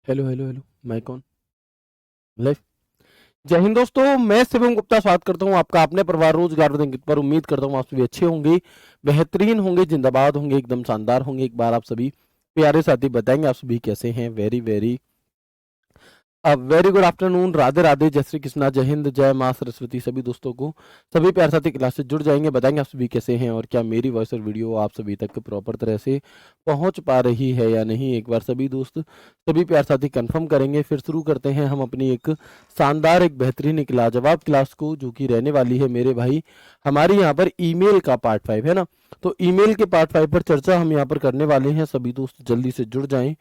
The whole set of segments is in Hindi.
Hello hello hello. Mike on. Live. जय हिंद दोस्तों, मैं शिवम गुप्ता स्वागत करता हूं आपका अपने परिवार रोजगार अंकित पर। उम्मीद करता हूं आप सभी अच्छे होंगे, बेहतरीन होंगे, जिंदाबाद होंगे, एकदम शानदार होंगे। एक बार आप सभी प्यारे साथी बताएंगे आप सभी कैसे हैं। Very very very good afternoon. Radhe Radhe, जय श्री कृष्णा, जय हिंद, जय माँ सरस्वती। सभी दोस्तों को, सभी प्यार साथी क्लास से जुड़ जाएंगे, बताएंगे आप सभी कैसे हैं और क्या मेरी वॉइस और वीडियो आप सभी तक प्रॉपर तरह से पहुंच पा रही है या नहीं। एक बार सभी दोस्त, सभी प्यार साथी कंफर्म करेंगे। फिर शुरू करते हैं हम अपनी एक शानदार, एक बेहतरीन, एक लाजवाब क्लास को, जो कि रहने वाली है मेरे भाई हमारी यहाँ पर ईमेल का पार्ट 5 है ना। तो ईमेल के पार्ट 5 पर चर्चा हम यहाँ पर करने वाले हैं। सभी दोस्त जल्दी से जुड़ जाएं,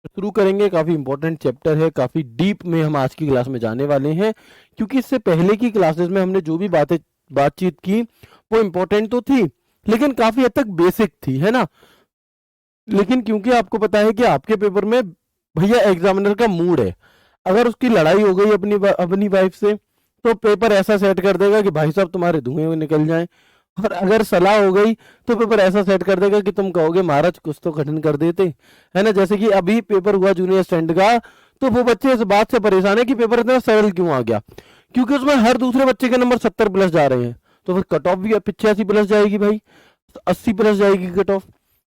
शुरू करेंगे। काफी इंपॉर्टेंट चैप्टर है, काफी डीप में हम आज की क्लास में जाने वाले हैं, क्योंकि इससे पहले की क्लासेस में हमने जो भी बातचीत की वो इंपॉर्टेंट तो थी, लेकिन काफी हद तक बेसिक थी, है ना। लेकिन क्योंकि आपको पता है कि आपके पेपर में भैया एग्जामिनर का मूड है, अगर उसकी लड़ाई हो गई अपनी वाइफ से, तो पेपर ऐसा सेट कर देगा कि भाई साहब तुम्हारे धुएं निकल जाएं। और अगर सलाह हो गई तो पेपर ऐसा सेट कर देगा कि तुम कहोगे महाराज कुछ तो कठिन कर देते, है ना। जैसे कि अभी पेपर हुआ जूनियर स्टैंड का, तो वो बच्चे इस बात से परेशान है कि पेपर इतना सरल क्यों आ गया, क्योंकि उसमें हर दूसरे बच्चे के नंबर 70 प्लस जा रहे हैं। तो फिर कट ऑफ भी 85 प्लस जाएगी भाई, 80 प्लस जाएगी कट ऑफ।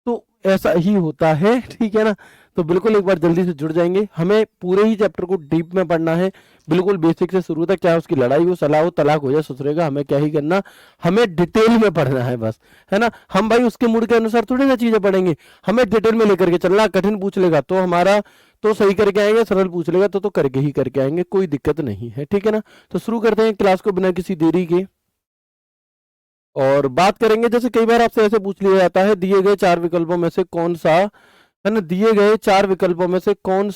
तो ऐसा ही होता है, ठीक है ना। तो बिल्कुल एक बार जल्दी से जुड़ जाएंगे। हमें पूरे ही चैप्टर को डीप में पढ़ना है, बिल्कुल बेसिक से शुरू तक। चाहे उसकी लड़ाई हो, सलाह हो, तलाक हो जाए ससुरे का, हमें क्या ही करना, हमें डिटेल में पढ़ना है बस, है ना। हम भाई उसके मूड के अनुसार थोड़ी ना चीजें पढ़ेंगे, हमें डिटेल में लेकर के चलना। कठिन पूछ लेगा तो हमारा तो सही करके आएंगे, सरल पूछ लेगा तो करके ही करके आएंगे, कोई दिक्कत नहीं है, ठीक है ना। तो शुरू करते हैं क्लास को बिना किसी देरी के, और बात करेंगे। जैसे कई बार आपसे ऐसे पूछ लिया जाता है, दिए गए चार विकल्पों में से कौन सा, है ना, दिए गए चार विकल्पों में से कौन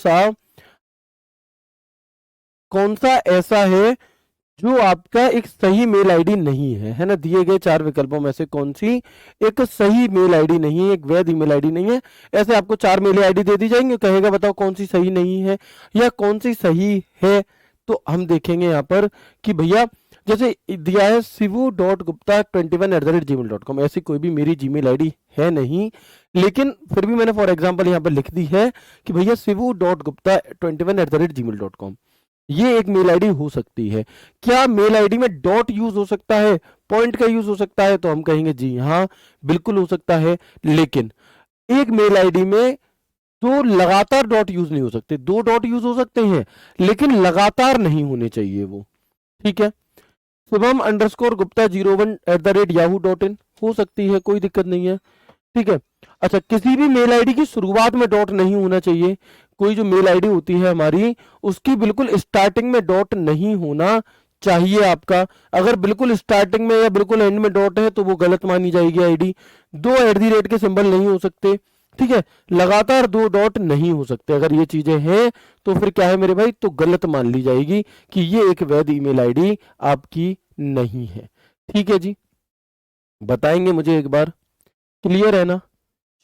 सा ऐसा है जो आपका एक सही मेल आईडी नहीं है ना। दिए गए चार विकल्पों में से कौन सी एक सही मेल आईडी नहीं है, एक वैध ईमेल आईडी नहीं है। ऐसे आपको चार मेल आईडी दे दी जाएंगे, कहेगा बताओ कौन सी सही नहीं है या कौन सी सही है। तो हम देखेंगे यहाँ पर कि भैया, जैसे दिया है sivu.gupta21@gmail.com, ऐसी कोई भी मेरी जीमेल आईडी है नहीं, लेकिन फिर भी मैंने फॉर एग्जाम्पल यहाँ पर लिख दी है कि भैया sivu.gupta21@gmail.com, ये एक मेल आईडी हो सकती है। क्या मेल आईडी में डॉट यूज हो सकता है, पॉइंट का यूज हो सकता है, तो हम कहेंगे जी हाँ, बिल्कुल हो सकता है। लेकिन एक मेल आईडी में तो लगातार डॉट यूज नहीं हो सकते, दो डॉट यूज हो सकते हैं लेकिन लगातार नहीं होने चाहिए वो, ठीक है। शुभम_गुप्ता01@yahoo.in हो सकती है, कोई दिक्कत नहीं है, ठीक है। अच्छा, किसी भी मेल आईडी की शुरुआत में डॉट नहीं होना चाहिए। कोई जो मेल आईडी होती है हमारी, उसकी बिल्कुल स्टार्टिंग में डॉट नहीं होना चाहिए आपका। अगर बिल्कुल स्टार्टिंग में या बिल्कुल एंड में डॉट है तो वो गलत मानी जाएगी आईडी। दो @ के सिंबल नहीं हो सकते, ठीक है। लगातार दो डॉट नहीं हो सकते। अगर ये चीजें हैं तो फिर क्या है मेरे भाई, तो गलत मान ली जाएगी कि ये एक वैध ईमेल आईडी आपकी नहीं है, ठीक है जी। बताएंगे मुझे एक बार, क्लियर है ना।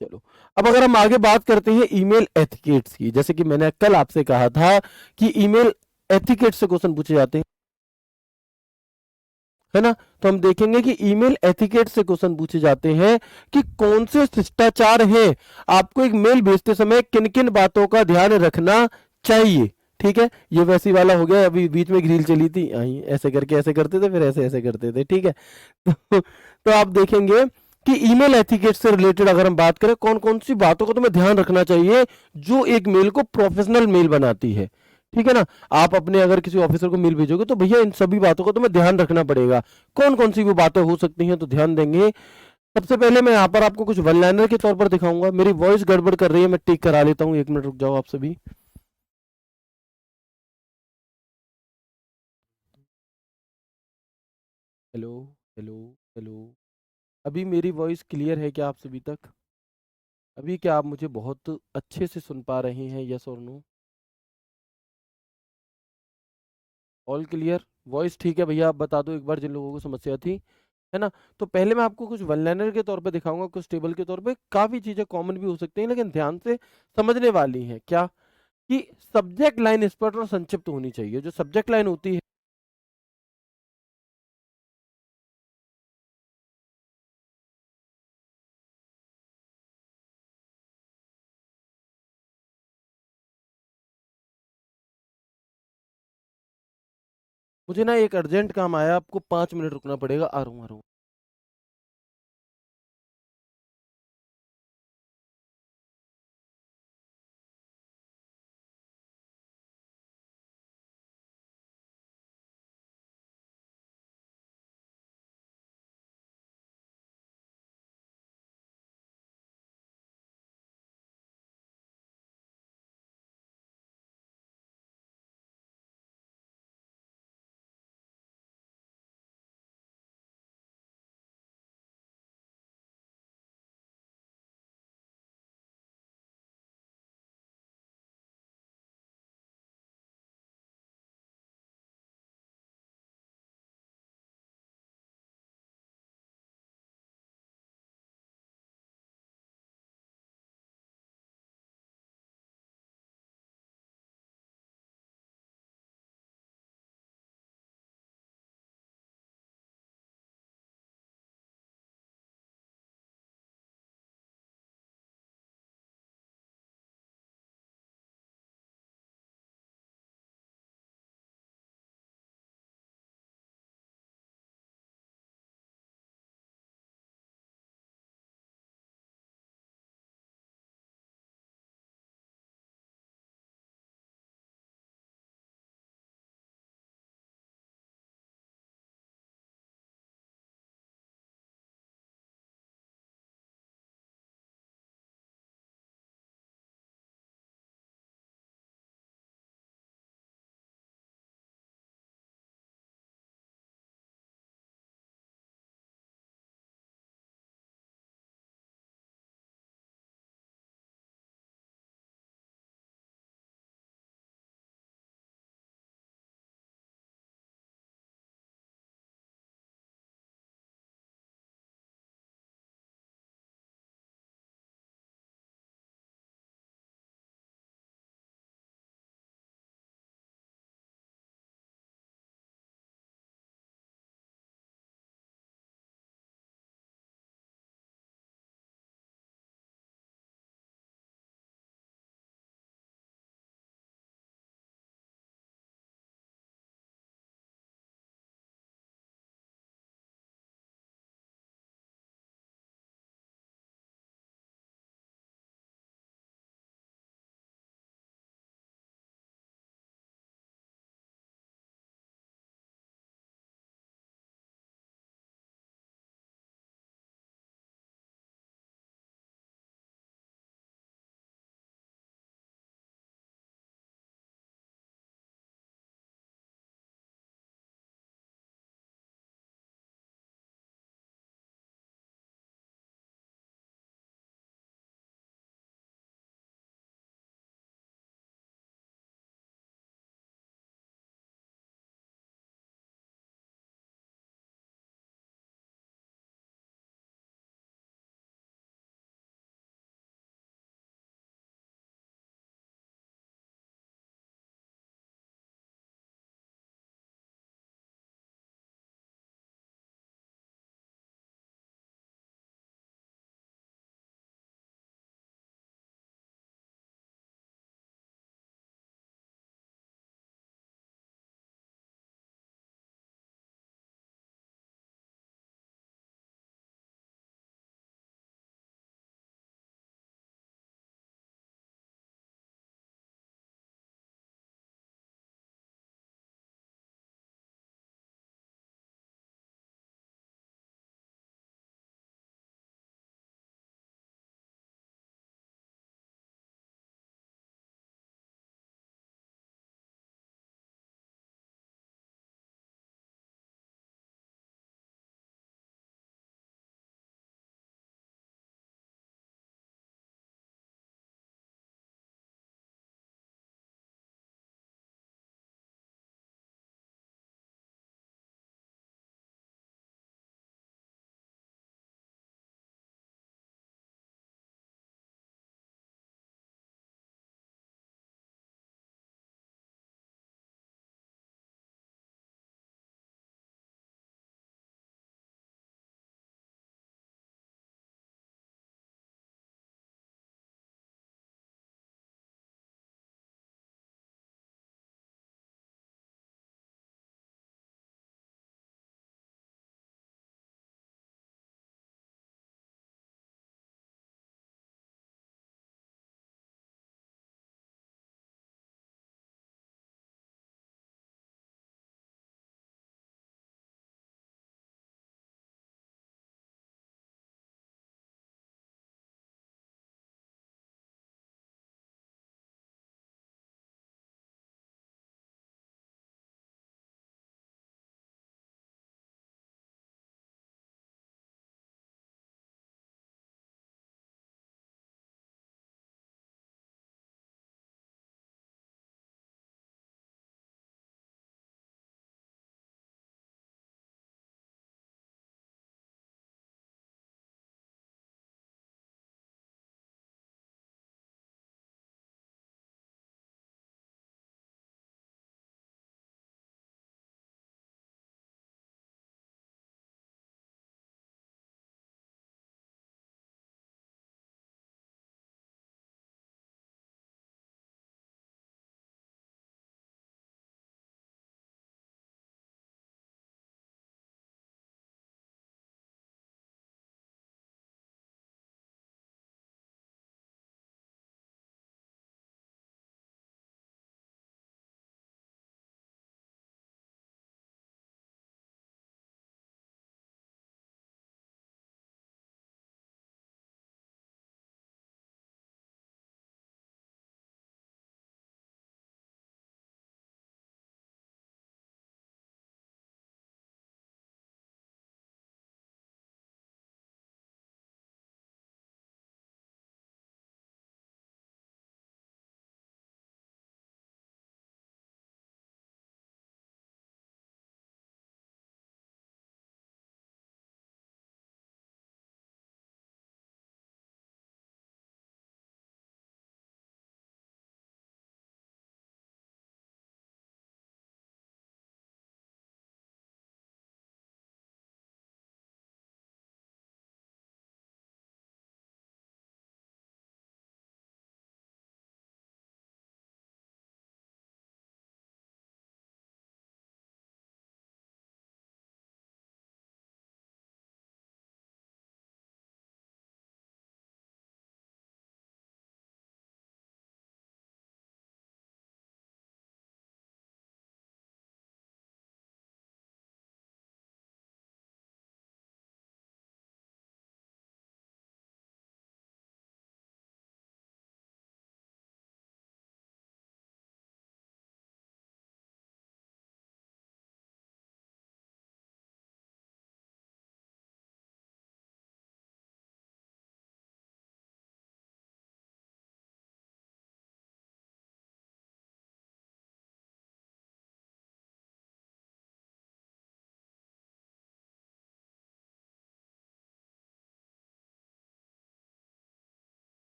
चलो, अब अगर हम आगे बात करते हैं ईमेल एथिकेट्स की, जैसे कि मैंने कल आपसे कहा था कि ईमेल एथिकेट से क्वेश्चन पूछे जाते हैं, है ना। तो हम देखेंगे कि ईमेल एथिकेट से क्वेश्चन पूछे जाते हैं कि कौन से शिष्टाचार हैं आपको एक मेल भेजते समय किन किन बातों का ध्यान रखना चाहिए, ठीक है। ये वैसी वाला हो गया, अभी बीच में एक रील चली थी, ऐसे करके ऐसे करते थे, फिर ऐसे ऐसे करते थे, ठीक है। तो आप देखेंगे कि ईमेल एथिकेट से रिलेटेड अगर हम बात करें, कौन कौन सी बातों को तुम्हें ध्यान रखना चाहिए जो एक मेल को प्रोफेशनल मेल बनाती है, ठीक है ना। आप अपने अगर किसी ऑफिसर को मेल भेजोगे तो भैया इन सभी बातों को तुम्हें ध्यान रखना पड़ेगा। कौन कौन सी वो बातें हो सकती हैं, तो ध्यान देंगे। सबसे पहले मैं यहाँ पर आपको कुछ वन लाइनर के तौर पर दिखाऊंगा। मेरी वॉइस गड़बड़ कर रही है, मैं टिक करा लेता हूँ, 1 मिनट रुक जाओ आप सभी। Hello hello hello. अभी मेरी वॉइस क्लियर है क्या आप सभी तक? अभी क्या आप मुझे बहुत अच्छे से सुन पा रहे हैं, यस और नो? ऑल क्लियर, वॉइस ठीक है भैया। आप बता दो एक बार जिन लोगों को समस्या थी, है ना। तो पहले मैं आपको कुछ वन लाइनर के तौर पे दिखाऊंगा, कुछ टेबल के तौर पे। काफी चीजें कॉमन भी हो सकती हैं लेकिन ध्यान से समझने वाली हैं। क्या कि सब्जेक्ट लाइन स्पष्ट और संक्षिप्त होनी चाहिए। जो सब्जेक्ट लाइन होती है मुझे ना एक अर्जेंट काम आया, आपको 5 मिनट रुकना पड़ेगा, आ रहा हूँ।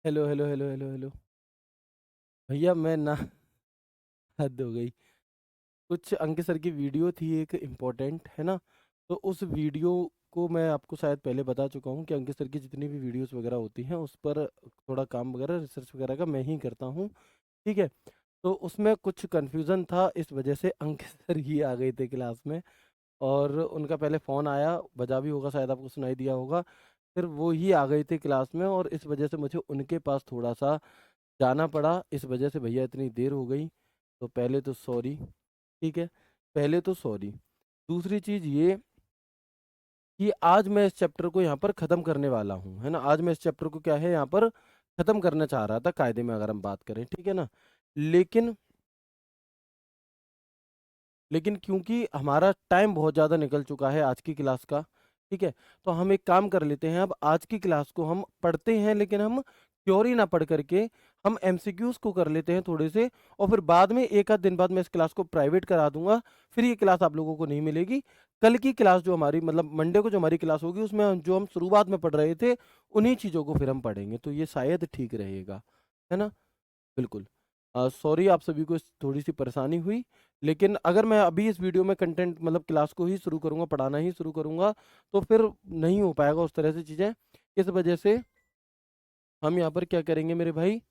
Hello hello hello hello hello. भैया मैं ना हद हो गई। कुछ अंकित सर की वीडियो थी एक इम्पोर्टेंट, है ना? तो उस वीडियो को मैं आपको शायद पहले बता चुका हूँ कि अंकित सर की जितनी भी वीडियोस वगैरह होती हैं उस पर थोड़ा काम वगैरह रिसर्च वगैरह का मैं ही करता हूँ। ठीक है। तो उसमें कुछ कंफ्यूजन था, इस वजह से अंकित सर ही आ गए थे क्लास में। और उनका पहले फ़ोन आया, बजा भी होगा, शायद आपको सुनाई दिया होगा। फिर वो ही आ गए थे क्लास में और इस वजह से मुझे उनके पास थोड़ा सा जाना पड़ा। इस वजह से भैया इतनी देर हो गई। तो पहले तो सॉरी। ठीक है। पहले तो सॉरी। दूसरी चीज़ ये कि आज मैं इस चैप्टर को यहाँ पर ख़त्म करने वाला हूँ, है ना? आज मैं इस चैप्टर को क्या है यहाँ पर ख़त्म करना चाह रहा था कायदे में, अगर हम बात करें, ठीक है ना? लेकिन लेकिन क्योंकि हमारा टाइम बहुत ज़्यादा निकल चुका है आज की क्लास का, ठीक है? तो हम एक काम कर लेते हैं, अब आज की क्लास को हम पढ़ते हैं लेकिन हम थ्योरी ना पढ़ करके हम एमसीक्यूज को कर लेते हैं थोड़े से। और फिर बाद में एक आध दिन बाद मैं इस क्लास को प्राइवेट करा दूंगा। फिर ये क्लास आप लोगों को नहीं मिलेगी। कल की क्लास जो हमारी, मतलब मंडे को जो हमारी क्लास होगी, उसमें जो हम शुरुआत में पढ़ रहे थे उन्हीं चीज़ों को फिर हम पढ़ेंगे, तो ये शायद ठीक रहेगा, है ना? बिल्कुल। सॉरी आप सभी को थोड़ी सी परेशानी हुई। लेकिन अगर मैं अभी इस वीडियो में कंटेंट, मतलब क्लास को ही शुरू करूँगा, पढ़ाना ही शुरू करूँगा, तो फिर नहीं हो पाएगा उस तरह से चीज़ें। इस वजह से हम यहाँ पर क्या करेंगे मेरे भाई,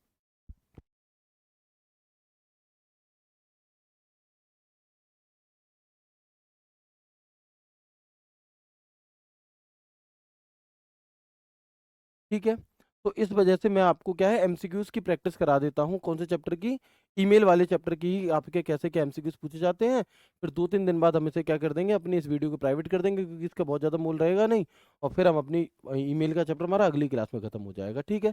ठीक है? तो इस वजह से मैं आपको क्या है, एमसीक्यूज की प्रैक्टिस करा देता हूँ। कौन से चैप्टर की? ईमेल वाले चैप्टर की ही आपके कैसे क्या एमसीक्यूज पूछे जाते हैं। फिर 2-3 दिन बाद हम इसे क्या कर देंगे, अपनी इस वीडियो को प्राइवेट कर देंगे, क्योंकि इसका बहुत ज़्यादा मोल रहेगा नहीं। और फिर हम अपनी ईमेल का चैप्टर हमारा अगली क्लास में खत्म हो जाएगा, ठीक है?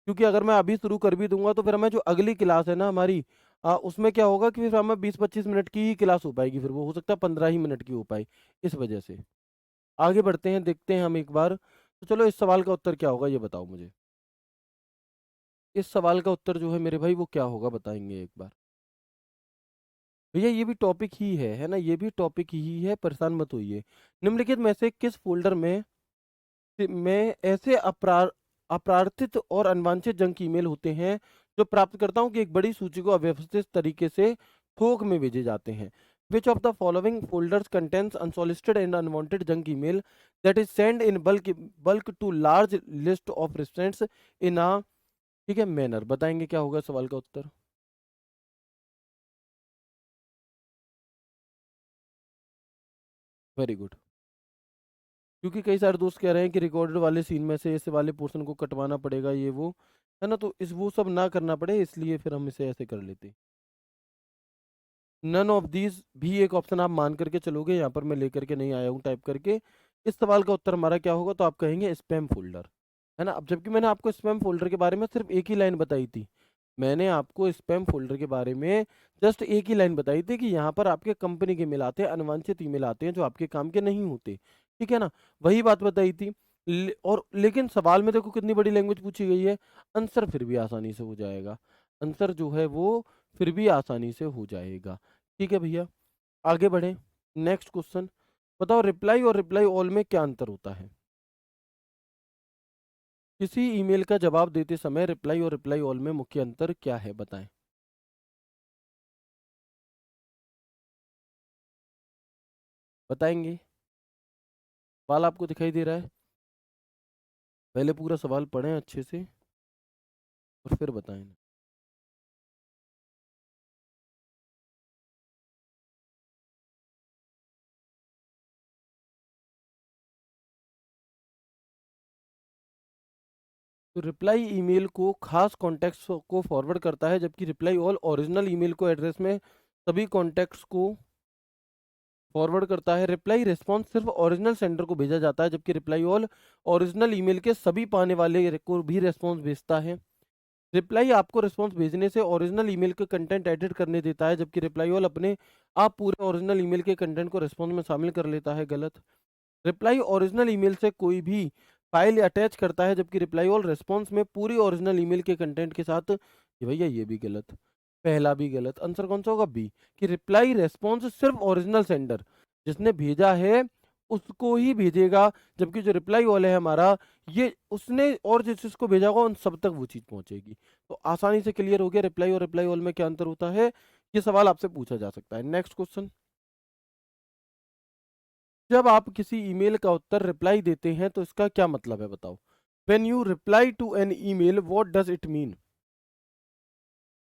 क्योंकि अगर मैं अभी शुरू कर भी दूंगा तो फिर हमें जो अगली क्लास है ना हमारी, उसमें क्या होगा कि फिर हमें 20-25 मिनट की ही क्लास हो पाएगी, फिर वो हो सकता है 15 ही मिनट की हो पाए। इस वजह से आगे बढ़ते हैं, देखते हैं हम एक बार। तो चलो, इस सवाल का उत्तर क्या होगा ये बताओ मुझे। इस सवाल का उत्तर जो है मेरे भाई वो क्या होगा, बताएंगे एक बार? भैया ये भी टॉपिक ही है ना? ये भी टॉपिक ही है, परेशान मत होइए। निम्नलिखित में से किस फोल्डर में ऐसे अप्रार्थित और अनवांछित जंक ईमेल होते हैं जो प्राप्तकर्ताओं की एक बड़ी सूची को अव्यवस्थित तरीके से थोक में भेजे जाते हैं? Which of the following folders contains unsolicited and unwanted junk email that is send in bulk to large list of restaurants in a, ठीक है, मैनर? बताएंगे क्या होगा सवाल का उत्तर? Very good. क्योंकि कई सारे दोस्त कह रहे हैं कि रिकॉर्डेड वाले सीन में से ऐसे वाले पोर्शन को कटवाना पड़ेगा, ये वो, है ना? तो इस वो सब ना करना पड़े, इसलिए फिर हम इसे ऐसे कर लेते हैं। नन ऑफ दीज भी एक ऑप्शन आप मान करके चलोगे, यहाँ पर मैं लेकर के नहीं आया हूँ टाइप करके। इस सवाल का उत्तर हमारा क्या होगा, तो आप कहेंगे स्पैम फोल्डर, है ना? अब जबकि मैंने आपको स्पैम फोल्डर के बारे में सिर्फ एक ही लाइन बताई थी। मैंने आपको स्पैम फोल्डर के बारे में जस्ट एक ही लाइन बताई थी कि यहाँ पर आपके कंपनी के मेल आते हैं, अनवांछित ईमेल आते हैं जो आपके काम के नहीं होते, ठीक है ना? वही बात बताई थी। और लेकिन सवाल में देखो कितनी बड़ी लैंग्वेज पूछी गई है। आंसर फिर भी आसानी से हो जाएगा। आंसर जो है वो फिर भी आसानी से हो जाएगा। ठीक है भैया, आगे बढ़े। Next question. बताओ, रिप्लाई और रिप्लाई ऑल में क्या अंतर होता है? किसी ईमेल का जवाब देते समय रिप्लाई और रिप्लाई ऑल में मुख्य अंतर क्या है, बताएं? बताएंगे? सवाल आपको दिखाई दे रहा है? पहले पूरा सवाल पढ़ें अच्छे से और फिर बताएं। तो रिप्लाई ईमेल को खास कॉन्टेक्स्ट को फॉरवर्ड करता है, जबकि रिप्लाई ऑल ओरिजिनल ईमेल को एड्रेस में सभी कॉन्टेक्ट्स को फॉरवर्ड करता है। रिप्लाई रिस्पॉन्स सिर्फ ओरिजिनल सेंडर को भेजा जाता है, जबकि रिप्लाई ऑल ओरिजिनल ईमेल के सभी पाने वाले को भी रिस्पॉन्स भेजता है। रिप्लाई आपको रिस्पॉन्स भेजने से ओरिजिनल ईमेल के कंटेंट एडिट करने देता है, जबकि रिप्लाई ऑल अपने आप पूरे ओरिजिनल ईमेल के कंटेंट को रिस्पॉन्स में शामिल कर लेता है। गलत। रिप्लाई ओरिजिनल ईमेल से कोई भी फाइल अटैच करता है, जबकि रिप्लाई ऑल रिस्पॉन्स में पूरी ओरिजिनल ईमेल के कंटेंट के साथ, ये भैया ये भी गलत। पहला भी गलत। आंसर कौन सा होगा? बी, कि रिप्लाई रिस्पॉन्स सिर्फ ओरिजिनल सेंडर जिसने भेजा है उसको ही भेजेगा, जबकि जो रिप्लाई ऑल है हमारा, ये उसने और जिस जिसको भेजा होगा उन सब तक वो चीज़ पहुंचेगी। तो आसानी से क्लियर हो गया रिप्लाई और रिप्लाई ऑल में क्या अंतर होता है, ये सवाल आपसे पूछा जा सकता है। नेक्स्ट क्वेश्चन, जब आप किसी ईमेल का उत्तर रिप्लाई देते हैं तो इसका क्या मतलब है बताओ। When you reply to an email what does it mean,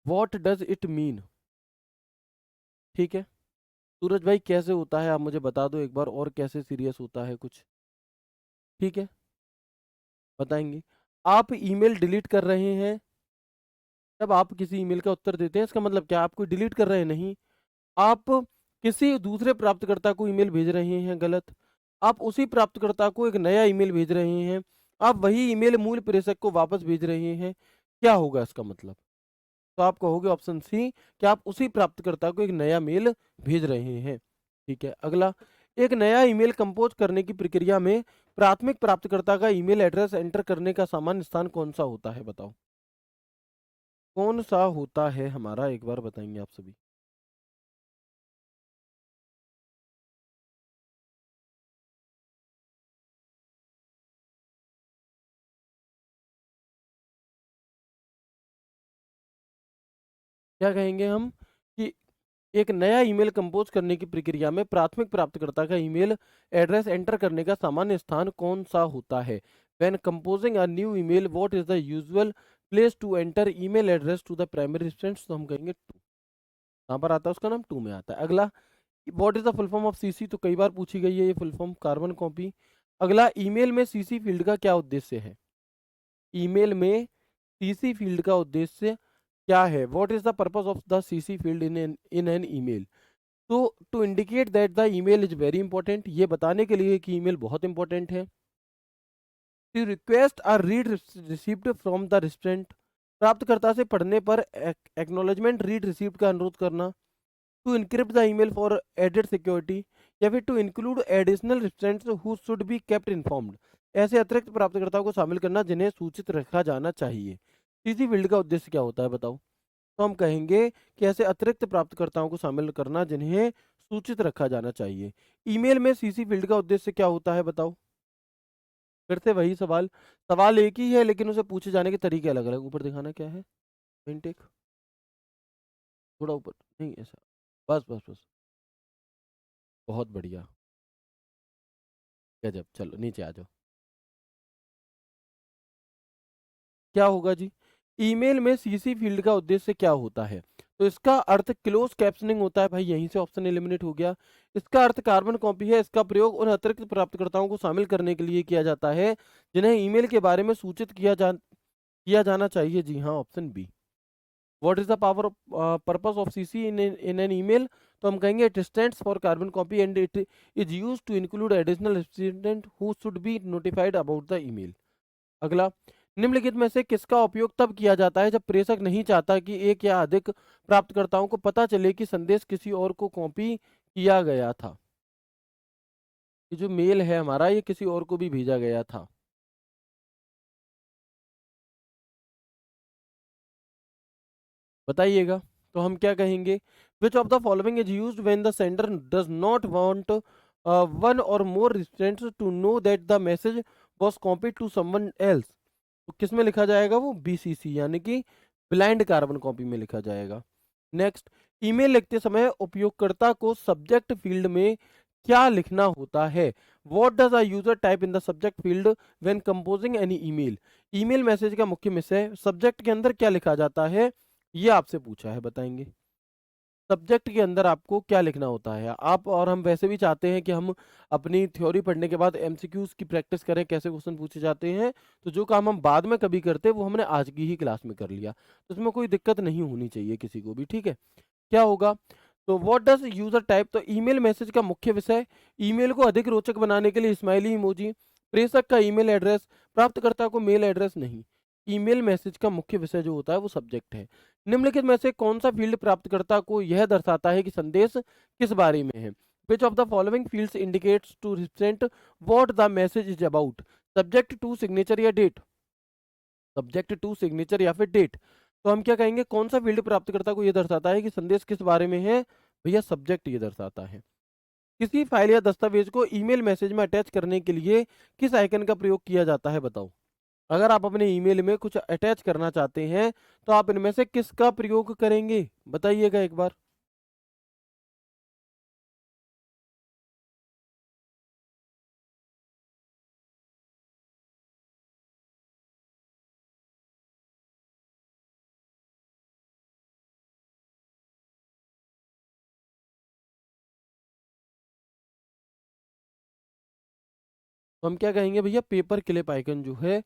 what does it mean. ठीक है, सूरज भाई कैसे होता है आप मुझे बता दो एक बार, और कैसे सीरियस होता है कुछ। ठीक है, बताएंगे। आप ईमेल डिलीट कर रहे हैं, जब आप किसी ईमेल का उत्तर देते हैं इसका मतलब क्या, आप कोई डिलीट कर रहे हैं, नहीं। आप किसी दूसरे प्राप्तकर्ता को ईमेल भेज रहे हैं, गलत। आप उसी प्राप्तकर्ता को एक नया ईमेल भेज रहे हैं, आप वही ईमेल मूल प्रेषक को वापस भेज रहे हैं, क्या होगा इसका मतलब। तो आप कहोगे ऑप्शन सी कि आप उसी प्राप्तकर्ता को एक नया मेल भेज रहे हैं। ठीक है, अगला, एक नया ईमेल कंपोज करने की प्रक्रिया में प्राथमिक प्राप्तकर्ता का ईमेल एड्रेस एंटर करने का सामान्य स्थान कौन सा होता है बताओ, कौन सा होता है हमारा, एक बार बताएंगे आप सभी। क्या कहेंगे हम कि एक नया ईमेल कंपोज करने की प्रक्रिया में प्राथमिक प्राप्तकर्ता का ईमेल एड्रेस एंटर करने का सामान्य स्थान कौन सा होता है। When composing a new email what is the usual place to enter email address to the primary recipient, तो हम कहेंगे टू। कहाँ पर आता है उसका नाम, टू में आता है। अगला, what is the full form of CC, तो कई बार पूछी गई है ये फुल फॉर्म, कार्बन कॉपी। अगला, ईमेल में सीसी फील्ड का क्या उद्देश्य है, ईमेल में सीसी फील्ड का उद्देश्य क्या है। What is the purpose of the CC field in an email, तो to indicate that the email is very important, ये बताने के लिए कि ईमेल बहुत इंपॉर्टेंट है। To request or read received from the recipient, प्राप्तकर्ता से पढ़ने पर एक्नॉलेजमेंट रीड रिसीव्ड का अनुरोध करना। To encrypt the email for added security, या फिर to include additional recipients who should be kept informed, ऐसे अतिरिक्त प्राप्तकर्ताओं को शामिल करना जिन्हें सूचित रखा जाना चाहिए। सीसी फील्ड का उद्देश्य क्या होता है बताओ। तो हम कहेंगे कि ऐसे अतिरिक्त प्राप्तकर्ताओं को शामिल करना जिन्हें सूचित रखा जाना चाहिए। ईमेल में सीसी फील्ड का उद्देश्य क्या होता है बताओ। फिर से वही सवाल, सवाल एक ही है लेकिन उसे पूछे जाने के तरीके अलग अलग। ऊपर दिखाना क्या है, इनटेक, थोड़ा ऊपर, नहीं ऐसा, बस बस बस, बहुत बढ़िया, गजब, चलो नीचे आ जाओ। क्या होगा जी, ईमेल में सीसी फील्ड का उद्देश्य क्या होता है, तो इसका अर्थ क्लोज कैप्शनिंग होता है भाई, यहीं से ऑप्शन एलिमिनेट हो गया। इसका अर्थ कार्बन कॉपी है, इसका प्रयोग उन अतिरिक्त प्राप्तकर्ताओं को शामिल करने के लिए किया जाता है जिन्हें ईमेल के बारे में सूचित किया जाना चाहिए। जी हाँ, option B. What is the power purpose of CC in an email, तो हम कहेंगे it stands for carbon copy and it is used to include additional recipient who should be notified about the email. अगला, निम्नलिखित में से किसका उपयोग तब किया जाता है जब प्रेषक नहीं चाहता कि एक या अधिक प्राप्तकर्ताओं को पता चले कि संदेश किसी और को कॉपी किया गया था। ये जो मेल है हमारा ये किसी और को भी भेजा गया था। बताइएगा, तो हम क्या कहेंगे, which of the following is used when the sender does not want one or more recipients to know that the message was copied to someone else, तो किस में लिखा जाएगा वो, बीसीसी यानी कि ब्लाइंड कार्बन कॉपी में लिखा जाएगा। नेक्स्ट, ईमेल लिखते समय उपयोगकर्ता को सब्जेक्ट फील्ड में क्या लिखना होता है। What does a user type in the subject field when composing any email, email message का मुख्य विषय सब्जेक्ट के अंदर क्या लिखा जाता है, ये आपसे पूछा है, बताएंगे। सब्जेक्ट के अंदर आपको क्या लिखना होता है। आप और हम वैसे भी चाहते हैं कि हम अपनी थ्योरी पढ़ने के बाद एमसीक्यूज की प्रैक्टिस करें, कैसे क्वेश्चन पूछे जाते हैं, तो जो काम हम बाद में कभी करते वो हमने आज की ही क्लास में कर लिया, तो इसमें कोई दिक्कत नहीं होनी चाहिए किसी को भी, ठीक है। क्या होगा, तो व्हाट डज यूजर टाइप, तो ईमेल मैसेज का मुख्य विषय, ईमेल को अधिक रोचक बनाने के लिए स्माइली इमोजी, प्रेषक का ईमेल एड्रेस, प्राप्तकर्ता को मेल एड्रेस नहीं। ईमेल मैसेज का मुख्य विषय जो होता है वो सब्जेक्ट है। निम्नलिखित में से कौन सा फील्ड प्राप्तकर्ता को यह दर्शाता है कि संदेश किस बारे में है। Which of the following fields indicates to represent what the message is about, subject to signature या डेट, सब्जेक्ट टू सिग्नेचर या फिर डेट, तो हम क्या कहेंगे, कौन सा फील्ड प्राप्तकर्ता को यह दर्शाता है कि संदेश किस बारे में है, भैया सब्जेक्ट ये दर्शाता है। किसी फाइल या दस्तावेज को ईमेल मैसेज में अटैच करने के लिए किस आइकन का प्रयोग किया जाता है, बताओ। अगर आप अपने ईमेल में कुछ अटैच करना चाहते हैं तो आप इनमें से किसका प्रयोग करेंगे, बताइएगा एक बार। तो हम क्या कहेंगे भैया, पेपर क्लिप आइकन जो है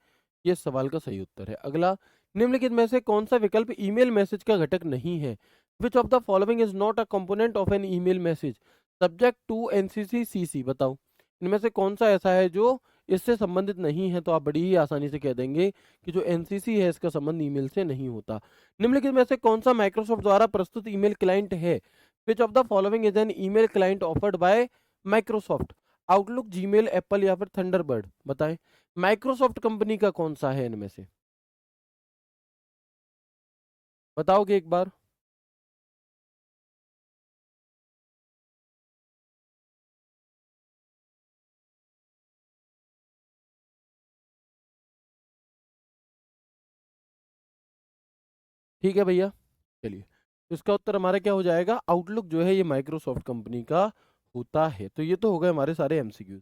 ये सवाल का सही उत्तर है। अगला, निम्नलिखित में से कौन सा विकल्प ईमेल मैसेज का घटक नहीं है। Which of the following is not a component of an email message subject to NCC CC, बताओ। इनमें से कौन सा ऐसा है जो इससे संबंधित नहीं है, तो आप बड़ी ही आसानी से कह देंगे कि जो एनसीसी है इसका संबंध ईमेल से नहीं होता। निम्नलिखित में से कौन सा माइक्रोसॉफ्ट द्वारा प्रस्तुत ईमेल क्लाइंट है। Which of the following is an email client offered by Microsoft, outlook, Gmail, Apple या फिर थंडरबर्ड, बताएं। माइक्रोसॉफ्ट कंपनी का कौन सा है इनमें से, बताओगे एक बार। ठीक है भैया, चलिए, तो इसका उत्तर हमारा क्या हो जाएगा, आउटलुक जो है ये माइक्रोसॉफ्ट कंपनी का होता है। तो ये तो हो गए हमारे सारे एमसीक्यूज।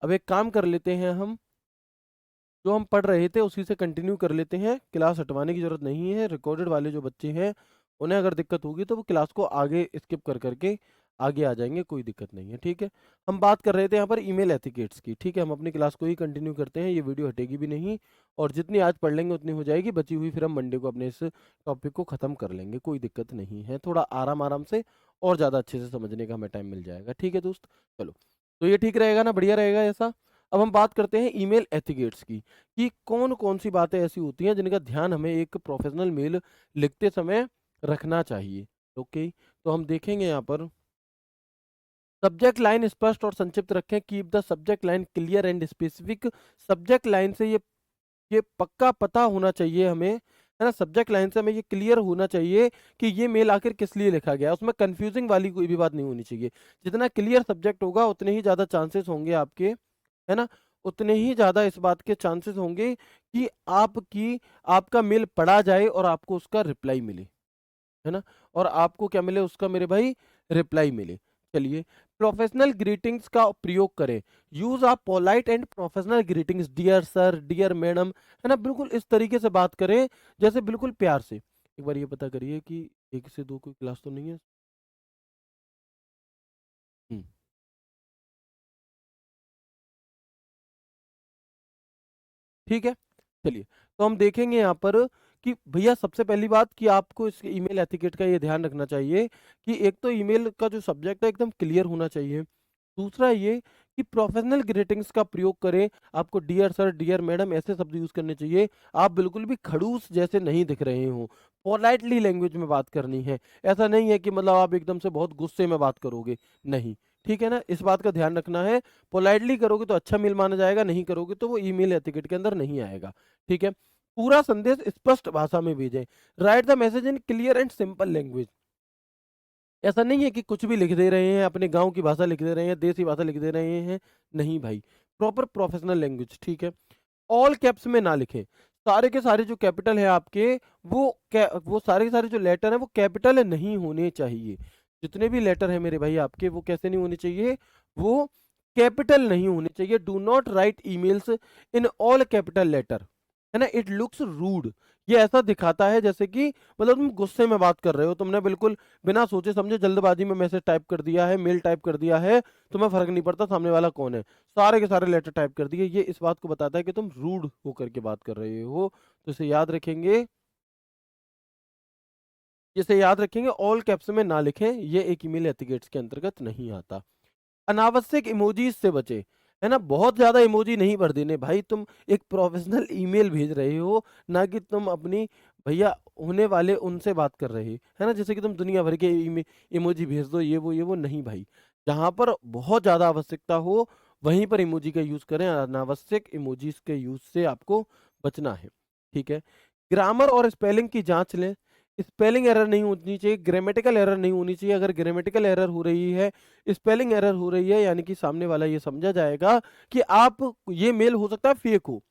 अब एक काम कर लेते हैं, हम जो हम पढ़ रहे थे उसी से कंटिन्यू कर लेते हैं। क्लास हटवाने की जरूरत नहीं है। रिकॉर्डेड वाले जो बच्चे हैं उन्हें अगर दिक्कत होगी तो वो क्लास को आगे स्किप कर करके आगे आ जाएंगे, कोई दिक्कत नहीं है। ठीक है, हम बात कर रहे थे यहाँ पर ईमेल एथिकेट्स की। ठीक है, हम अपनी क्लास को ही कंटिन्यू करते हैं, ये वीडियो हटेगी भी नहीं, और जितनी आज पढ़ लेंगे उतनी हो जाएगी, बची हुई फिर हम मंडे को अपने इस टॉपिक को खत्म कर लेंगे, कोई दिक्कत नहीं है। थोड़ा आराम आराम से और ज़्यादा अच्छे से समझने का हमें टाइम मिल जाएगा। ठीक है दोस्त, चलो, तो ये ठीक रहेगा ना, बढ़िया रहेगा ऐसा। अब हम बात करते हैं ईमेल एथिकेट्स की, कि कौन कौन सी बातें ऐसी होती हैं जिनका ध्यान हमें एक प्रोफेशनल मेल लिखते समय रखना चाहिए। ओके, तो हम देखेंगे यहाँ पर, सब्जेक्ट लाइन स्पष्ट और संक्षिप्त रखें। Keep the subject line clear and specific. Subject line से ये पक्का पता होना चाहिए हमें, है ना, सब्जेक्ट लाइन से हमें ये क्लियर होना चाहिए कि ये मेल आखिर किस लिए लिखा गया है। उसमें कंफ्यूजिंग वाली कोई भी बात नहीं होनी चाहिए। जितना क्लियर सब्जेक्ट होगा उतने ही ज़्यादा चांसेस होंगे आपके, है ना, उतने ही ज़्यादा इस बात के चांसेस होंगे कि आपका मेल पढ़ा जाए और आपको उसका रिप्लाई मिले, है ना, और आपको क्या मिले, उसका मेरे भाई रिप्लाई मिले। चलिए, प्रोफेशनल ग्रीटिंग्स का प्रयोग करें। यूज आप polite and professional greetings, dear sir, dear madam, है ना, बिल्कुल इस तरीके से बात करें जैसे बिल्कुल प्यार से। एक बार ये पता करिए कि एक से दो कोई क्लास तो नहीं है। हम्म, ठीक है, चलिए, तो हम देखेंगे यहाँ पर कि भैया सबसे पहली बात कि आपको इस ईमेल एथिकेट का ये ध्यान रखना चाहिए कि एक तो ईमेल का जो सब्जेक्ट है एकदम क्लियर होना चाहिए। दूसरा ये कि प्रोफेशनल ग्रीटिंग्स का प्रयोग करें। आपको डियर सर, डियर मैडम ऐसे शब्द यूज करने चाहिए। आप बिल्कुल भी खड़ूस जैसे नहीं दिख रहे हो, पोलाइटली लैंग्वेज में बात करनी है। ऐसा नहीं है कि मतलब आप एकदम से बहुत गुस्से में बात करोगे, नहीं। ठीक है ना, इस बात का ध्यान रखना है। पोलाइटली करोगे तो अच्छा मेल माना जाएगा, नहीं करोगे तो वो ईमेल एथिकेट के अंदर नहीं आएगा। ठीक है, पूरा संदेश स्पष्ट भाषा में भेजें। Right the message in clear and simple language. ऐसा नहीं है कि कुछ भी लिख दे रहे हैं, अपने गांव की भाषा लिख दे रहे हैं, देसी भाषा लिख दे रहे हैं, नहीं भाई, प्रॉपर प्रोफेशनल लैंग्वेज। ठीक है, ऑल कैप्स में ना लिखें। सारे के सारे जो कैपिटल है आपके, वो सारे के सारे जो लेटर है वो कैपिटल नहीं होने चाहिए। जितने भी लेटर है मेरे भाई आपके, वो कैसे नहीं होने चाहिए, वो कैपिटल नहीं होने चाहिए। Do not write emails in all capital letter, है ना, इट लुक्स रूड। ये ऐसा दिखाता है जैसे कि मतलब तुम गुस्से में बात कर रहे हो, तुमने बिल्कुल बिना सोचे समझे जल्दबाजी में मैसेज टाइप कर दिया है, मेल टाइप कर दिया है, तुम्हें फर्क नहीं पड़ता सामने वाला कौन है, सारे के सारे लेटर टाइप कर दिए। ये इस बात को बताता है कि तुम रूड होकर के बात कर रहे हो। तो इसे याद रखेंगे, इसे याद रखेंगे, ऑल कैप्स में ना लिखें, ये एक ईमेल एथिकेट्स के अंतर्गत नहीं आता। अनावश्यक इमोजीज से बचे, है ना, बहुत ज्यादा इमोजी नहीं भर देने भाई। तुम एक प्रोफेशनल ईमेल भेज रहे हो, ना कि तुम अपनी भैया होने वाले उनसे बात कर रहे, है ना, जैसे कि तुम दुनिया भर के इमोजी भेज दो, ये वो नहीं भाई। जहां पर बहुत ज्यादा आवश्यकता हो वहीं पर इमोजी का यूज करें। अनावश्यक इमोजीज के यूज से आपको बचना है। ठीक है, ग्रामर और स्पेलिंग की जांच लें। स्पेलिंग एरर नहीं होनी चाहिए, ग्रामेटिकल एरर नहीं होनी चाहिए। अगर ग्रामेटिकल एरर हो रही है, स्पेलिंग एरर हो रही है, यानी कि सामने वाला ये समझा जाएगा कि आप, ये मेल हो सकता है फेक हो।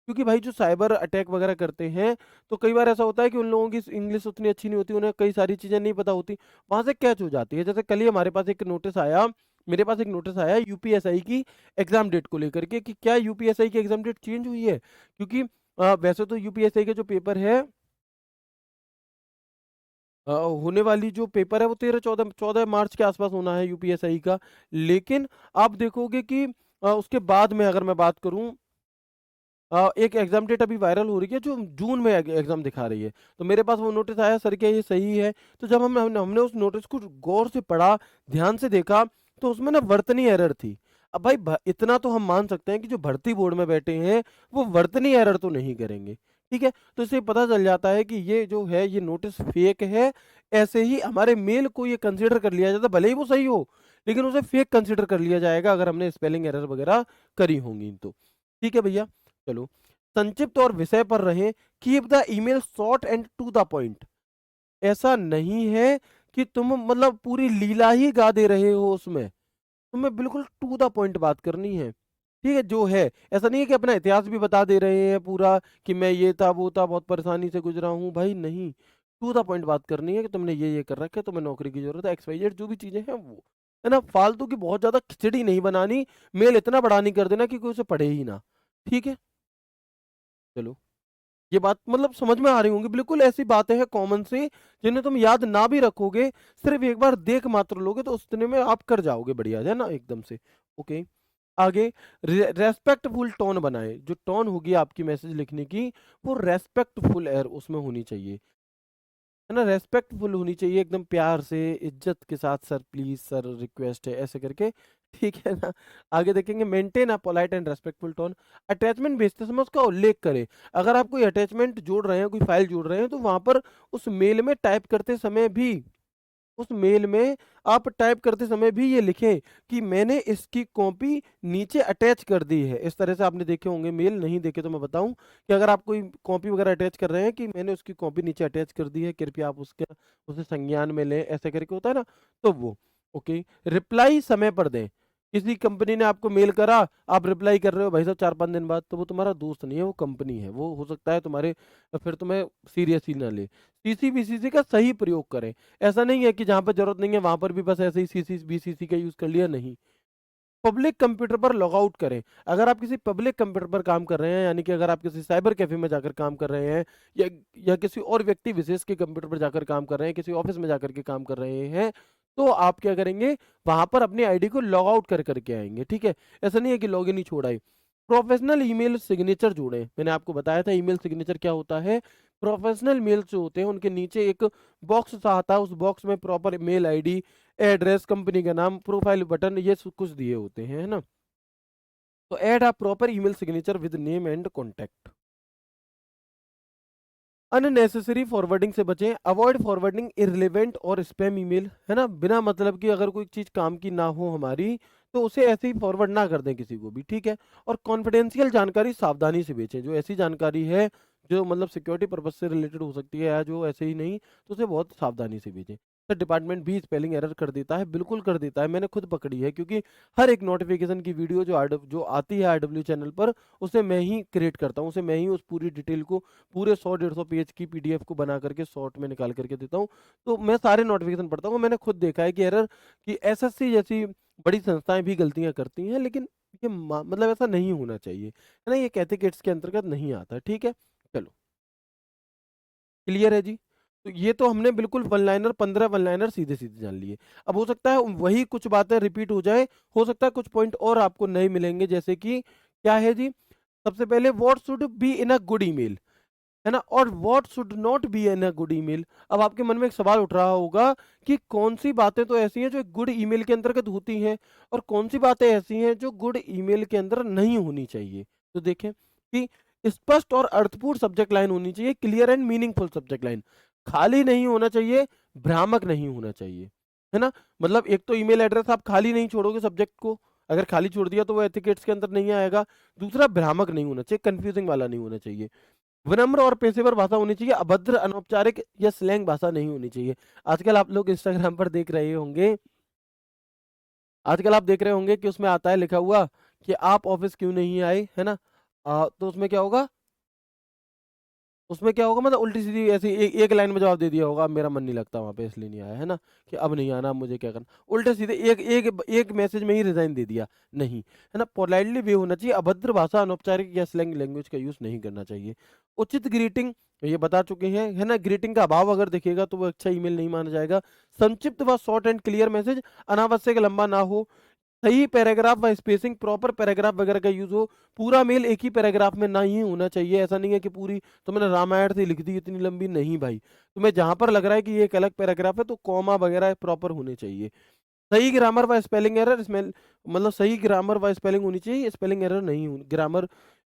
क्योंकि भाई जो साइबर अटैक वगैरह करते हैं, तो कई बार ऐसा होता है कि उन लोगों की इंग्लिश उतनी अच्छी नहीं होती, उन्हें कई सारी चीज़ें नहीं पता होती, वहां से कैच हो जाती है। जैसे कल ही हमारे पास एक नोटिस आया, मेरे पास एक नोटिस आया यूपीएसआई की एग्जाम डेट को लेकर के, कि क्या यूपीएसआई की एग्जाम डेट चेंज हुई है। क्योंकि वैसे तो यूपीएसआई के जो पेपर है, होने वाली जो पेपर है वो 13-14 मार्च के आसपास होना है यूपीएसआई का। लेकिन आप देखोगे कि उसके बाद में अगर मैं बात करूं, एक एग्जाम डेट अभी वायरल हो रही है जो जून में एग्जाम दिखा रही है। तो मेरे पास वो नोटिस आया, सर क्या ये सही है? तो जब हमने उस नोटिस को गौर से पढ़ा, ध्यान से देखा, तो उसमें ना वर्तनी एरर थी। अब भाई इतना तो हम मान सकते हैं कि जो भर्ती बोर्ड में बैठे हैं वो वर्तनी एरर तो नहीं करेंगे। ठीक है, तो इससे पता चल जाता है कि ये जो है ये नोटिस फेक है। ऐसे ही हमारे मेल को ये कंसिडर कर लिया जाता है, भले ही वो सही हो, लेकिन उसे फेक कंसिडर कर लिया जाएगा अगर हमने स्पेलिंग एरर वगैरह करी होंगी तो। ठीक है भैया, चलो संक्षिप्त और विषय पर रहें। Keep the email short and to the point. ऐसा नहीं है कि तुम मतलब पूरी लीला ही गा दे रहे हो उसमें, तुम्हें बिल्कुल टू द पॉइंट बात करनी है। ठीक है, जो है ऐसा नहीं है कि अपना इतिहास भी बता दे रहे हैं पूरा, कि मैं ये था वो था, बहुत परेशानी से गुजरा हूँ, भाई नहीं। टू द पॉइंट बात करनी है कि तुमने ये कर रखा है, तुम्हें नौकरी की जरूरत है, XYZ जो भी चीजें हैं वो, है ना। फालतू की बहुत ज्यादा खिचड़ी नहीं बनानी, मेल इतना बड़ा नहीं कर देना कि कोई उसे पढ़े ही ना। ठीक है, चलो ये बात मतलब समझ में आ रही होंगी। बिल्कुल ऐसी बातें हैं कॉमन सी, जिन्हें तुम याद ना भी रखोगे, सिर्फ एक बार देख मात्र लोगे तो उतने में आप कर जाओगे बढ़िया, है ना, एकदम से। ओके, आगे रेस्पेक्टफुल टोन बनाए। जो टोन होगी आपकी मैसेज लिखने की, वो रेस्पेक्टफुल एयर उसमें होनी चाहिए, है ना, रेस्पेक्टफुल होनी चाहिए, एकदम प्यार से, इज्जत के साथ, सर प्लीज, सर रिक्वेस्ट है, ऐसे करके। ठीक है ना। आगे देखेंगे, maintain a polite and respectful tone. Attachment भेजते समय उसका उल्लेख करें। अगर आप कोई अटैचमेंट जोड़ रहे हैं, कोई फाइल जोड़ रहे हैं, तो वहां पर उस मेल में टाइप करते समय भी, उस मेल में आप टाइप करते समय भी ये लिखें कि मैंने इसकी कॉपी नीचे अटैच कर दी है। इस तरह से आपने देखे होंगे मेल, नहीं देखे तो मैं बताऊं कि अगर आप कोई कॉपी वगैरह अटैच कर रहे हैं, कि मैंने उसकी कॉपी नीचे अटैच कर दी है, कृपया आप उसके उसे संज्ञान में लें, ऐसे करके होता है ना, तो वो। ओके, रिप्लाई समय पर दें। किसी कंपनी ने आपको मेल करा, आप रिप्लाई कर रहे हो भाई साहब 4-5 दिन बाद, तो वो तुम्हारा दोस्त नहीं है, वो कंपनी है, वो हो सकता है तुम्हारे, फिर तुम्हें सीरियस ही ना ले। सीसी बीसीसी का सही प्रयोग करें। ऐसा नहीं है कि जहां पर जरूरत नहीं है वहां पर भी बस ऐसे ही सीसी बीसीसी का यूज कर लिया, नहीं। पब्लिक कंप्यूटर पर लॉग आउट करें। अगर आप किसी पब्लिक कंप्यूटर पर काम कर रहे हैं, यानी कि अगर आप किसी साइबर कैफे में जाकर काम कर रहे हैं, या किसी और व्यक्ति विशेष के कंप्यूटर पर जाकर काम कर रहे हैं, किसी ऑफिस में जाकर के काम कर रहे हैं, तो आप क्या करेंगे, वहां पर अपनी आईडी को लॉग आउट कर करके आएंगे। ठीक है, ऐसा नहीं है कि लॉग इन ही छोड़ा ही। प्रोफेशनल ईमेल सिग्नेचर जोड़ें। मैंने आपको बताया था ईमेल सिग्नेचर क्या होता है। प्रोफेशनल मेल जो होते हैं उनके नीचे एक बॉक्स सा आता है, उस बॉक्स में proper mail ID, address, company का नाम, प्रोफाइल बटन, ये सब कुछ दिए होते हैं, है ना। तो add a proper email signature with name and contact. Unnecessary forwarding से बचें। अवॉइड फॉरवर्डिंग इररिलेवेंट और स्पैम ईमेल, है ना, बिना मतलब की अगर कोई चीज काम की ना हो हमारी, तो उसे ऐसे ही फॉरवर्ड ना कर दें किसी को भी। ठीक है, और कॉन्फिडेंशियल जानकारी सावधानी से बेचें। जो ऐसी जानकारी है जो मतलब सिक्योरिटी पर्पज से रिलेटेड हो सकती है, या जो ऐसे ही नहीं, तो उसे बहुत सावधानी से बेचें। सर डिपार्टमेंट भी स्पेलिंग एरर कर देता है, बिल्कुल कर देता है, मैंने खुद पकड़ी है, क्योंकि हर एक नोटिफिकेशन की वीडियो जो आती है RW चैनल पर, उसे मैं ही क्रिएट करता हूँ, उसे मैं ही उस पूरी डिटेल को, पूरे 100-150 पेज की PDF को बना करके शॉर्ट में निकाल करके देता हूँ। तो मैं सारे नोटिफिकेशन पढ़ता हूँ, मैंने खुद देखा है कि एरर, कि SSC जैसी बड़ी संस्थाएं भी गलतियां करती हैं, लेकिन ये मतलब ऐसा नहीं होना चाहिए, है ना, ये एथिकेट्स के अंतर्गत नहीं आता। ठीक है, चलो क्लियर है जी। तो ये तो हमने बिल्कुल वन लाइनर, 15 वन लाइनर सीधे सीधे जान लिए। अब हो सकता है वही कुछ बातें रिपीट हो जाए, हो सकता है कुछ पॉइंट और आपको नए मिलेंगे, जैसे कि क्या है जी, सबसे पहले what should be in a good email, है ना, और what should not be in a good email. अब आपके मन में एक सवाल उठ रहा होगा कि कौन सी बातें तो ऐसी हैं जो एक गुड ईमेल के अंतर्गत होती हैं, और कौन सी बातें ऐसी हैं जो गुड ईमेल के अंदर नहीं होनी चाहिए। तो देखें कि स्पष्ट और अर्थपूर्ण सब्जेक्ट लाइन होनी चाहिए, clear and meaningful subject line, खाली नहीं होना चाहिए, भ्रामक नहीं होना चाहिए, है ना। मतलब एक तो ईमेल एड्रेस आप खाली नहीं छोड़ोगे सब्जेक्ट को, अगर खाली छोड़ दिया तो वो एथिकेट्स के अंदर नहीं आएगा। दूसरा, भ्रामक नहीं होना चाहिए, कंफ्यूजिंग वाला नहीं होना चाहिए। विनम्र और पेशेवर भाषा होनी चाहिए, अभद्र, अनौपचारिक या स्लैंग भाषा नहीं होनी चाहिए। आजकल आप लोग इंस्टाग्राम पर देख रहे होंगे, आजकल आप देख रहे होंगे कि उसमें आता है लिखा हुआ कि आप ऑफिस क्यों नहीं आए, है ना? तो उसमें क्या होगा, उसमें क्या होगा, मतलब उल्टी सीधी ऐसी एक लाइन में जवाब दे दिया होगा, मेरा मन नहीं लगता वहां पे इसलिए नहीं आया, है ना? कि अब नहीं आना, अब मुझे क्या करना, उल्टे सीधे एक एक एक मैसेज में ही रिजाइन दे दिया। नहीं, है ना? पोलाइटली वे होना चाहिए, अभद्र भाषा, अनौपचारिक या स्लैंग लैंग्वेज का यूज नहीं करना चाहिए। उचित ग्रीटिंग, ये बता चुके हैं, है ना? ग्रीटिंग का अभाव अगर दिखेगा तो वो अच्छा ईमेल नहीं माना जाएगा। संक्षिप्त व शॉर्ट एंड क्लियर मैसेज, अनावश्यक लंबा ना हो, सही पैराग्राफ व स्पेसिंग, प्रॉपर पैराग्राफ वगैरह का यूज हो। पूरा मेल एक ही पैराग्राफ में ना ही होना चाहिए, ऐसा नहीं है कि पूरी तो मैंने रामायण से लिख दी इतनी लंबी, नहीं भाई। तुम्हें जहां पर लग रहा है कि ये एक अलग पैराग्राफ है तो कॉमा वगैरह प्रॉपर होने चाहिए। सही ग्रामर व स्पेलिंग एरर, इसमें मतलब सही ग्रामर व स्पेलिंग होनी चाहिए, स्पेलिंग एरर नहीं हो, grammar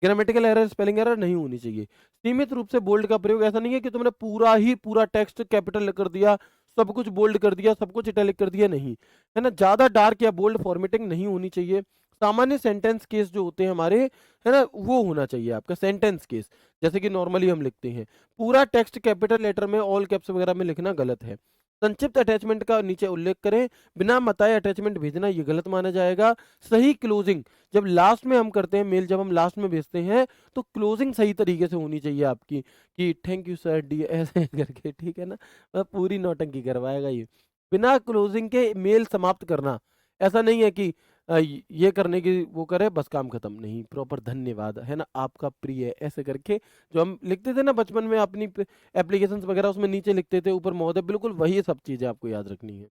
grammatical error, spelling error नहीं होनी चाहिए। सीमित रूप से बोल्ड का प्रयोग, ऐसा नहीं है कि तुमने पूरा ही पूरा टेक्स्ट कैपिटल कर दिया, सब कुछ बोल्ड कर दिया, सब कुछ इटैलिक कर दिया, नहीं, है ना? ज्यादा डार्क या बोल्ड फॉर्मेटिंग नहीं होनी चाहिए। सामान्य सेंटेंस केस जो होते हैं हमारे, है ना, वो होना चाहिए आपका सेंटेंस केस, जैसे कि नॉर्मली हम लिखते हैं। पूरा टेक्स्ट कैपिटल लेटर में, ऑल कैप्स वगैरह में लिखना गलत है। संक्षिप्त अटैचमेंट का नीचे उल्लेख करें, बिना बताए अटैचमेंट भेजना ये गलत माना जाएगा। सही क्लोजिंग, जब लास्ट में हम करते हैं मेल, जब हम लास्ट में भेजते हैं तो क्लोजिंग सही तरीके से होनी चाहिए आपकी, कि थैंक यू सर डी ऐसे करके, ठीक है ना? पूरी नौटंकी करवाएगा ये। बिना क्लोजिंग के मेल समाप्त करना, ऐसा नहीं है कि ये करने की वो करे बस काम खत्म, नहीं, प्रॉपर धन्यवाद, है ना, आपका प्रिय, ऐसे करके जो हम लिखते थे ना बचपन में अपनी एप्लीकेशंस वगैरह, उसमें नीचे लिखते थे ऊपर महोदय, बिल्कुल वही सब चीजें आपको याद रखनी है।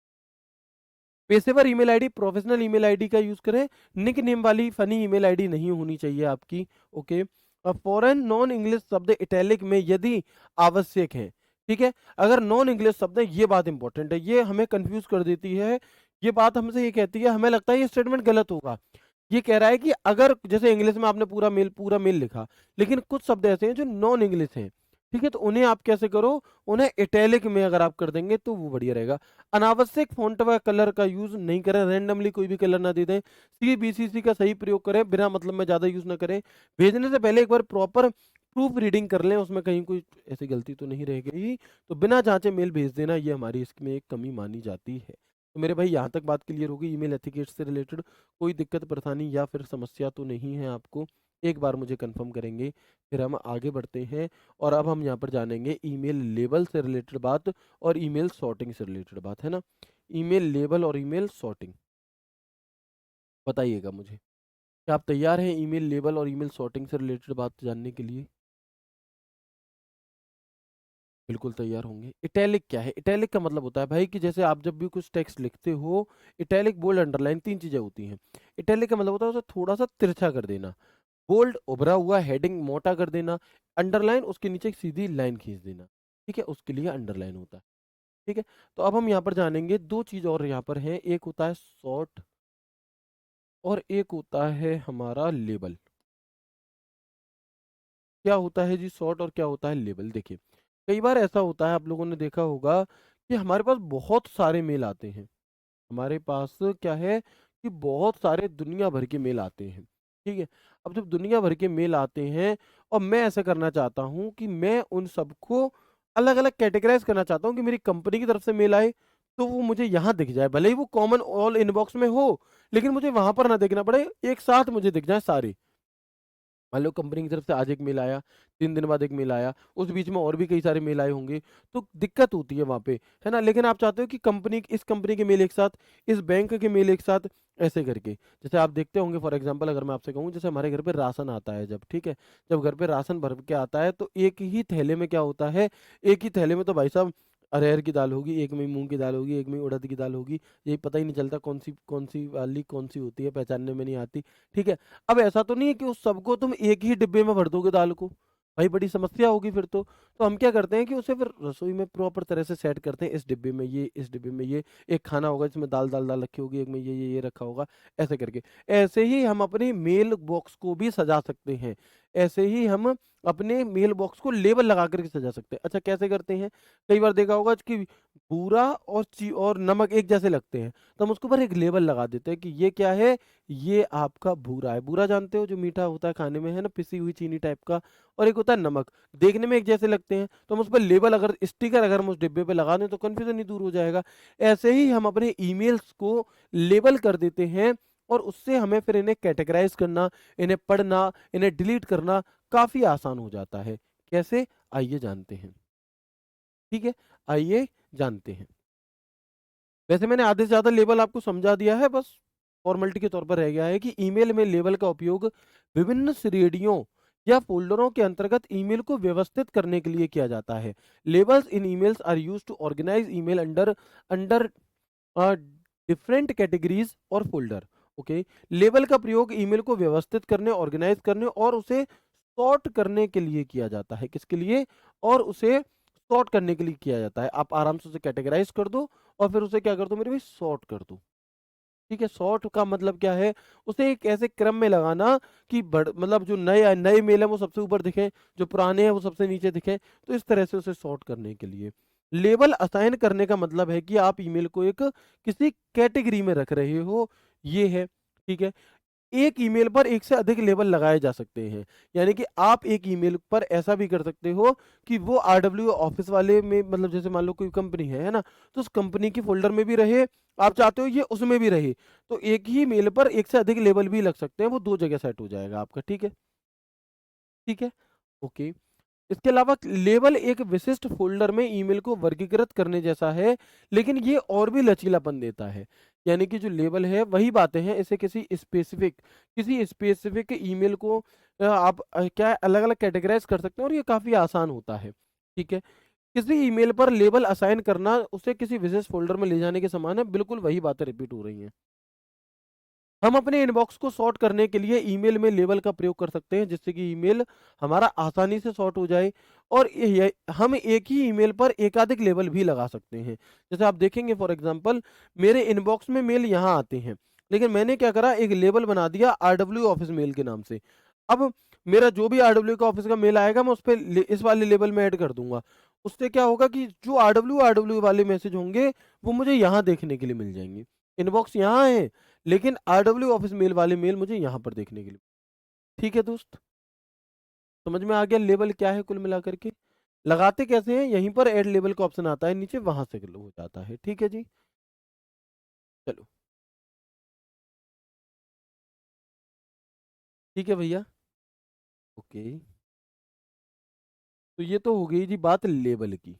पेशेवर email ID, professional email ID का यूज करें। निक नेम वाली फनी ईमेल आईडी नहीं होनी चाहिए आपकी। ओके। फॉरेन नॉन इंग्लिश शब्द इटैलिक में यदि आवश्यक है, ठीक है? अगर नॉन इंग्लिश शब्द है, ये बात इंपॉर्टेंट है, ये हमें कंफ्यूज कर देती है। ये बात हमसे ये कहती है, हमें लगता है ये स्टेटमेंट गलत होगा। ये कह रहा है कि अगर जैसे इंग्लिश में आपने पूरा मेल लिखा, लेकिन कुछ शब्द ऐसे हैं जो नॉन इंग्लिश हैं, ठीक है? तो उन्हें आप कैसे करो, उन्हें इटैलिक में अगर आप कर देंगे तो वो बढ़िया रहेगा। अनावश्यक फ़ॉन्ट व कलर का यूज़ नहीं करें, रैंडमली कोई भी कलर ना दे दें। सीबीसीसी का सही प्रयोग करें, बिना मतलब में ज़्यादा यूज़ ना करें। भेजने से पहले एक बार प्रॉपर प्रूफ रीडिंग कर लें, उसमें कहीं कोई ऐसी गलती तो नहीं रह गई। तो बिना जांचे मेल भेज देना, ये हमारी इसमें एक कमी मानी जाती है। तो मेरे भाई यहाँ तक बात क्लियर होगी, ईमेल एथिकेट से रिलेटेड कोई दिक्कत परेशानी या फिर समस्या तो नहीं है आपको? एक बार मुझे कंफर्म करेंगे, फिर हम आगे बढ़ते हैं। और अब हम यहाँ पर जानेंगे ईमेल लेबल से रिलेटेड बात और ईमेल सॉर्टिंग से रिलेटेड बात, है ना? ईमेल लेबल और ईमेल सॉर्टिंग, बताइएगा मुझे, क्या आप तैयार हैं ईमेल लेबल और ईमेल सॉर्टिंग से रिलेटेड बात जानने के लिए? बिल्कुल तैयार होंगे। इटैलिक क्या है? इटैलिक का मतलब होता है भाई कि जैसे आप जब भी कुछ टेक्स्ट लिखते हो, इटैलिक, बोल्ड, अंडरलाइन, तीन चीजें होती हैं। इटैलिक का मतलब होता है उसे थोड़ा सा तिरछा कर देना, बोल्ड उभरा हुआ हेडिंग मोटा कर देना, अंडरलाइन उसके नीचे एक सीधी लाइन खींच देना, ठीक है? उसके लिए अंडरलाइन होता है, ठीक है? तो अब हम यहाँ पर जानेंगे दो चीज और यहाँ पर है, एक होता है शॉर्ट और एक होता है हमारा लेबल। क्या होता है जी शॉर्ट और क्या होता है लेबल? देखिए, कई बार ऐसा होता है, आप लोगों ने देखा होगा कि हमारे पास बहुत सारे मेल आते हैं, हमारे पास क्या है कि बहुत सारे दुनिया भर के मेल आते हैं, ठीक है? अब जब दुनिया भर के मेल आते हैं और मैं ऐसा करना चाहता हूँ कि मैं उन सबको अलग अलग कैटेगराइज करना चाहता हूँ कि मेरी कंपनी की तरफ से मेल आए तो वो मुझे यहाँ दिख जाए, भले ही वो कॉमन ऑल इनबॉक्स में हो, लेकिन मुझे वहां पर ना देखना पड़े, एक साथ मुझे दिख जाए सारे। मान लो कंपनी की तरफ से आज एक मेल आया, 3 दिन बाद एक मेल आया, उस बीच में और भी कई सारे मेल आए होंगे, तो दिक्कत होती है वहाँ पे, है ना? लेकिन आप चाहते हो कि कंपनी, इस कंपनी के मेल एक साथ, इस बैंक के मेल एक साथ, ऐसे करके। जैसे आप देखते होंगे, फॉर एग्जांपल अगर मैं आपसे कहूँ, जैसे हमारे घर पे राशन आता है जब, ठीक है? जब घर पे राशन भर के आता है तो एक ही थैले में क्या होता है, एक ही थैले में तो भाई साहब अरहर की दाल होगी, एक में मूंग की दाल होगी, एक में उड़द की दाल होगी, यही पता ही नहीं चलता कौन सी वाली कौन सी होती है, पहचानने में नहीं आती, ठीक है? अब ऐसा तो नहीं है कि उस सबको तुम एक ही डिब्बे में भर दोगे दाल को, भाई बड़ी समस्या होगी फिर तो हम क्या करते हैं कि उसे फिर रसोई में प्रॉपर तरह से सेट करते हैं, इस डिब्बे में ये, इस डिब्बे में ये, एक खाना होगा जिसमें दाल दाल दाल रखी होगी, एक में ये रखा होगा, ऐसे करके। ऐसे ही हम अपने मेल बॉक्स को भी सजा सकते हैं, ऐसे ही हम अपने मेल बॉक्स को लेबल लगा करके सजा सकते हैं। अच्छा, कैसे करते हैं? कई बार देखा होगा कि बूरा और ची और नमक एक जैसे लगते हैं, तो हम उसके ऊपर एक लेबल लगा देते हैं कि ये क्या है, ये आपका बूरा है। बूरा जानते हो, जो मीठा होता है खाने में, है ना, पिसी हुई चीनी टाइप का। और एक होता है नमक, देखने में एक जैसे लगते हैं, तो हम उस पर लेबल अगर स्टिकर अगर हम उस डिब्बे पे लगा दें तो कन्फ्यूजन ही दूर हो जाएगा। ऐसे ही हम अपने ईमेल्स को लेबल कर देते हैं और उससे हमें फिर इन्हें कैटेगराइज करना, इन्हें पढ़ना, इन्हें डिलीट करना काफ़ी आसान हो जाता है। कैसे? आइए जानते हैं। ठीक है, आइए जानते हैं। वैसे मैंने आधे से ज़्यादा लेबल आपको समझा दिया है, बस फॉर्मेलिटी के तौर पर रह गया है कि ईमेल में लेबल का उपयोग विभिन्न श्रेणियों या फ़ोल्डरों के अंतर्गत ईमेल को व्यवस्थित करने के लिए किया जाता है। Labels in emails are used to organise email under under different categories और फ़ोल्डर। ओके, लेबल का प्रयोग ईमेल को व्यवस्थित करने, ऑर्गेनाइज करने और उसे सॉर्ट करने के लिए किया जाता है। किसके लिए? और उसे सॉर्ट करने के लिए किया जाता है। आप आराम से उसे कैटेगराइज कर दो और फिर उसे क्या कर दो मेरे भाई? सॉर्ट कर दो। ठीक है, सॉर्ट का मतलब क्या है? उसे एक ऐसे क्रम में लगाना कि मतलब जो नए नए मेल है वो सबसे ऊपर दिखे, जो पुराने हैं वो सबसे नीचे दिखे, तो इस तरह से उसे सॉर्ट करने के लिए। लेबल असाइन करने का मतलब है कि आप ईमेल को एक किसी कैटेगरी में रख रहे हो, ये है। ठीक है, एक ईमेल पर एक से अधिक लेबल लगाए जा सकते हैं। यानी कि आप एक ईमेल पर ऐसा भी कर सकते हो कि वो आरडब्ल्यू ऑफिस वाले में, मतलब जैसे मान लो कोई कंपनी है ना, तो उस कंपनी की फोल्डर में भी रहे, आप चाहते हो ये उसमें भी रहे, तो एक ही मेल पर एक से अधिक लेबल भी लग सकते हैं, वो दो जगह सेट हो जाएगा आपका। ठीक है, ठीक है, ओके। इसके अलावा लेबल एक विशिष्ट फ़ोल्डर में ईमेल को वर्गीकृत करने जैसा है, लेकिन ये और भी लचीलापन देता है। यानी कि जो लेबल है वही बातें हैं, इसे किसी स्पेसिफिक ईमेल को आप क्या अलग-अलग कैटेगराइज़ कर सकते हैं और ये काफ़ी आसान होता है। ठीक है? किसी ईमेल पर लेबल असाइन करना उसे किसी विशेष फ़ोल्डर में ले जाने के समान है, बिल्कुल वही बातें रिपीट हो रही हैं। हम अपने इनबॉक्स को सॉर्ट करने के लिए ईमेल में लेबल का प्रयोग कर सकते हैं, जिससे कि ईमेल हमारा आसानी से सॉर्ट हो जाए और हम एक ही ईमेल पर एकाधिक लेबल भी लगा सकते हैं। जैसे आप देखेंगे फॉर एग्जांपल मेरे इनबॉक्स में मेल यहाँ आते हैं, लेकिन मैंने क्या करा, एक लेबल बना दिया आरडब्ल्यू ऑफिस मेल के नाम से। अब मेरा जो भी आरडब्ल्यू का ऑफिस का मेल आएगा मैं उस पर इस वाले लेबल में ऐड कर दूंगा। उससे क्या होगा कि जो आरडब्ल्यू आरडब्ल्यू वाले मैसेज होंगे वो मुझे यहाँ देखने के लिए मिल जाएंगे। इनबॉक्स यहाँ है लेकिन आरडब्ल्यू ऑफिस मेल वाले मेल मुझे यहाँ पर देखने के लिए। ठीक है दोस्त, समझ में आ गया लेबल क्या है कुल मिलाकर के? लगाते कैसे हैं? यहीं पर ऐड लेबल का ऑप्शन आता है नीचे, वहां से हो जाता है। ठीक है जी, चलो ठीक है भैया, ओके। तो ये तो हो गई जी बात लेबल की,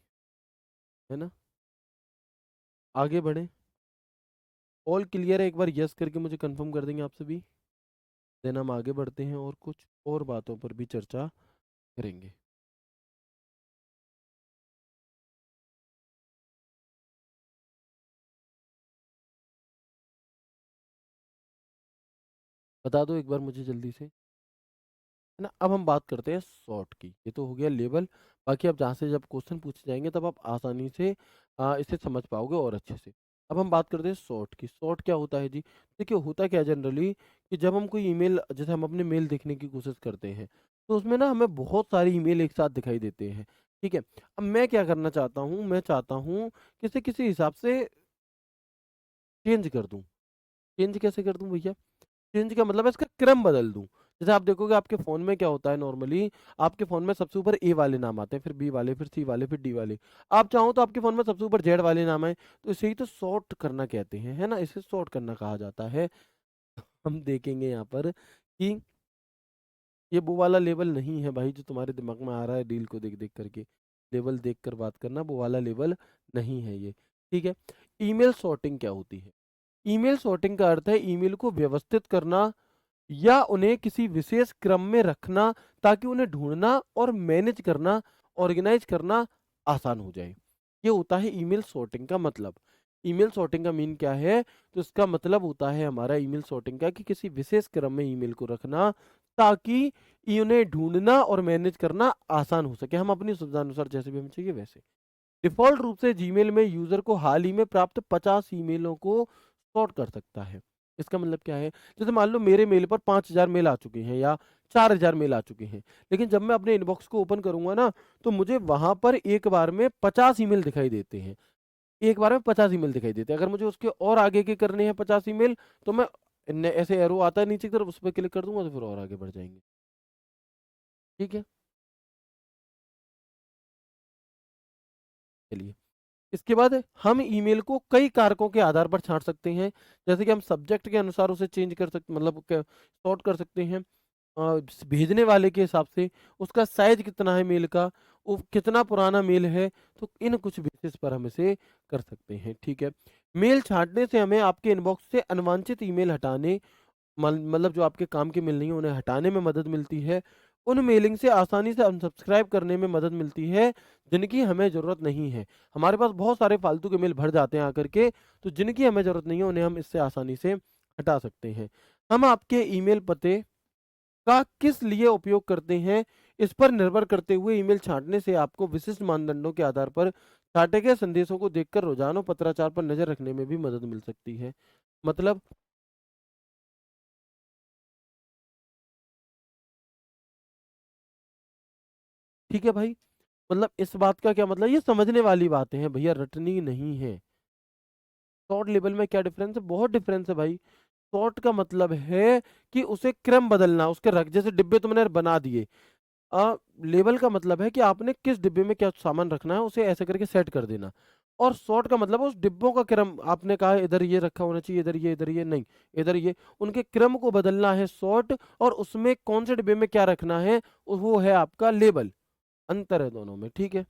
है ना? आगे बढ़े। ऑल क्लियर है, एक बार यस करके मुझे कंफर्म कर देंगे आप सभी, देन हम आगे बढ़ते हैं और कुछ और बातों पर भी चर्चा करेंगे। बता दो एक बार मुझे जल्दी से, है ना? अब हम बात करते हैं सॉर्ट की। ये तो हो गया लेबल। बाकी अब जहाँ से जब क्वेश्चन पूछे जाएंगे तब आप आसानी से इसे समझ पाओगे और अच्छे से। अब हम बात करते हैं सॉर्ट की। सॉर्ट क्या होता है जी? देखिए होता क्या है जनरली कि जब हम कोई ईमेल, जैसे हम अपने मेल देखने की कोशिश करते हैं तो उसमें ना हमें बहुत सारी ईमेल एक साथ दिखाई देते हैं। ठीक है, अब मैं क्या करना चाहता हूँ, मैं चाहता हूँ कि इसे किसी हिसाब से चेंज कर दूँ। चेंज कैसे कर दूँ भैया? चेंज का मतलब है इसका क्रम बदल दूँ। जैसे आप देखोगे आपके फ़ोन में क्या होता है नॉर्मली, आपके फ़ोन में सबसे ऊपर ए वाले नाम आते हैं, फिर बी वाले, फिर सी वाले, फिर डी वाले। आप चाहो तो आपके फ़ोन में सबसे ऊपर जेड वाले नाम आएँ, तो इसे ही तो सॉर्ट करना कहते हैं, है ना? इसे सॉर्ट करना कहा जाता है। हम देखेंगे यहाँ पर कि ये वो वाला लेवल नहीं है भाई जो तुम्हारे दिमाग में आ रहा है रील को देख-देख करके। लेवल देखकर बात करना, वो वाला लेवल नहीं है ये, ठीक है? ईमेल सॉर्टिंग क्या होती है? ईमेल सॉर्टिंग का अर्थ है ईमेल को व्यवस्थित करना या उन्हें किसी विशेष क्रम में रखना ताकि उन्हें ढूंढना और मैनेज करना, ऑर्गेनाइज करना आसान हो जाए। ये होता है ईमेल सॉर्टिंग का मतलब। ईमेल सॉर्टिंग का मीन क्या है? तो इसका मतलब होता है हमारा ईमेल सॉर्टिंग का कि किसी विशेष क्रम में ईमेल को रखना ताकि उन्हें ढूंढना और मैनेज करना आसान हो सके। हम अपनी सुविधानुसार जैसे भी हमें चाहिए वैसे। डिफ़ॉल्ट रूप से जीमेल में यूज़र को हाल ही में प्राप्त 50 ईमेलों को सॉर्ट कर सकता है। इसका मतलब क्या है? जैसे मान लो मेरे मेल पर 5000 मेल आ चुके हैं या 4000 मेल आ चुके हैं। लेकिन जब मैं अपने इनबॉक्स को ओपन करूँगा ना, तो मुझे वहाँ पर एक बार में 50 ईमेल दिखाई देते हैं। एक बार में 50 ईमेल दिखाई देते हैं। अगर मुझे उसके और आगे के करने हैं 50 ईमेल, तो मैं न ऐसे एरो आता है नीचे की तरफ, उस पे क्लिक कर दूँगा तो फिर और आगे बढ़ जाएँगे। ठीक है? चलिए, इसके बाद हम ईमेल को कई कारकों के आधार पर छांट सकते हैं। जैसे कि हम सब्जेक्ट के अनुसार उसे चेंज कर सकते, मतलब सॉर्ट कर सकते हैं। भेजने वाले के हिसाब से, उसका साइज कितना है मेल का, वो कितना पुराना मेल है, तो इन कुछ बेसिस पर हम इसे कर सकते हैं। ठीक है, मेल छांटने से हमें आपके इनबॉक्स से अनवांछित ईमेल हटाने, मतलब जो आपके काम के मेल नहीं है उन्हें हटाने में मदद मिलती है। उन मेलिंग से आसानी से अनसब्सक्राइब करने में मदद मिलती है जिनकी हमें ज़रूरत नहीं है। हमारे पास बहुत सारे फालतू के मेल भर जाते हैं आकर के, तो जिनकी हमें ज़रूरत नहीं है उन्हें हम इससे आसानी से हटा सकते हैं। हम आपके ईमेल पते का किस लिए उपयोग करते हैं, इस पर निर्भर करते हुए ईमेल छांटने से आपको विशिष्ट मानदंडों के आधार पर छांटे गए संदेशों को देखकर रोजाना पत्राचार पर नजर रखने में भी मदद मिल सकती है। मतलब, ठीक है भाई, मतलब इस बात का क्या मतलब, ये समझने वाली बातें हैं भैया, रटनी नहीं है। शॉर्ट लेबल में क्या डिफरेंस है? बहुत डिफरेंस है भाई। शॉर्ट का मतलब है कि उसे क्रम बदलना, उसके रख, जैसे डिब्बे तुमने बना दिए। लेबल का मतलब है कि आपने किस डिब्बे में क्या सामान रखना है उसे ऐसे करके सेट कर देना। और सॉर्ट का मतलब है उस डिब्बों का क्रम, आपने कहा इधर ये रखा होना चाहिए, इधर ये नहीं, इधर ये, उनके क्रम को बदलना है सॉर्ट, और उसमें कौन से डिब्बे में क्या रखना है वो है आपका लेबल। अंतर है दोनों में, ठीक है।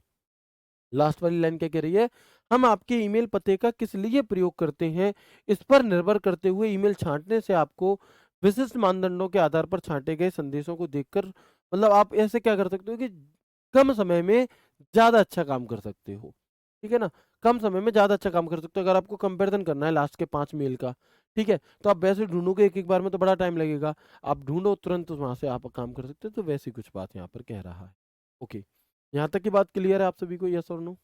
लास्ट वाली लाइन क्या कह रही है? हम आपके ईमेल पते का किस लिए प्रयोग करते हैं, इस पर निर्भर करते हुए ईमेल छांटने से आपको विशिष्ट मानदंडों के आधार पर छांटे गए संदेशों को देखकर, मतलब आप ऐसे क्या कर सकते हो कि कम समय में ज्यादा अच्छा काम कर सकते हो। ठीक है ना, कम समय में ज्यादा अच्छा काम कर सकते हो। अगर आपको कंपैरिजन करना है लास्ट के 5 मेल का, ठीक है, तो आप वैसे ढूंढोगे एक एक बार में तो बड़ा टाइम लगेगा। आप ढूंढो तुरंत, वहां से आप काम कर सकते हो। तो वैसी कुछ बात यहाँ पर कह रहा है। ओके, यहाँ तक की बात क्लियर है आप सभी को? यस और नो?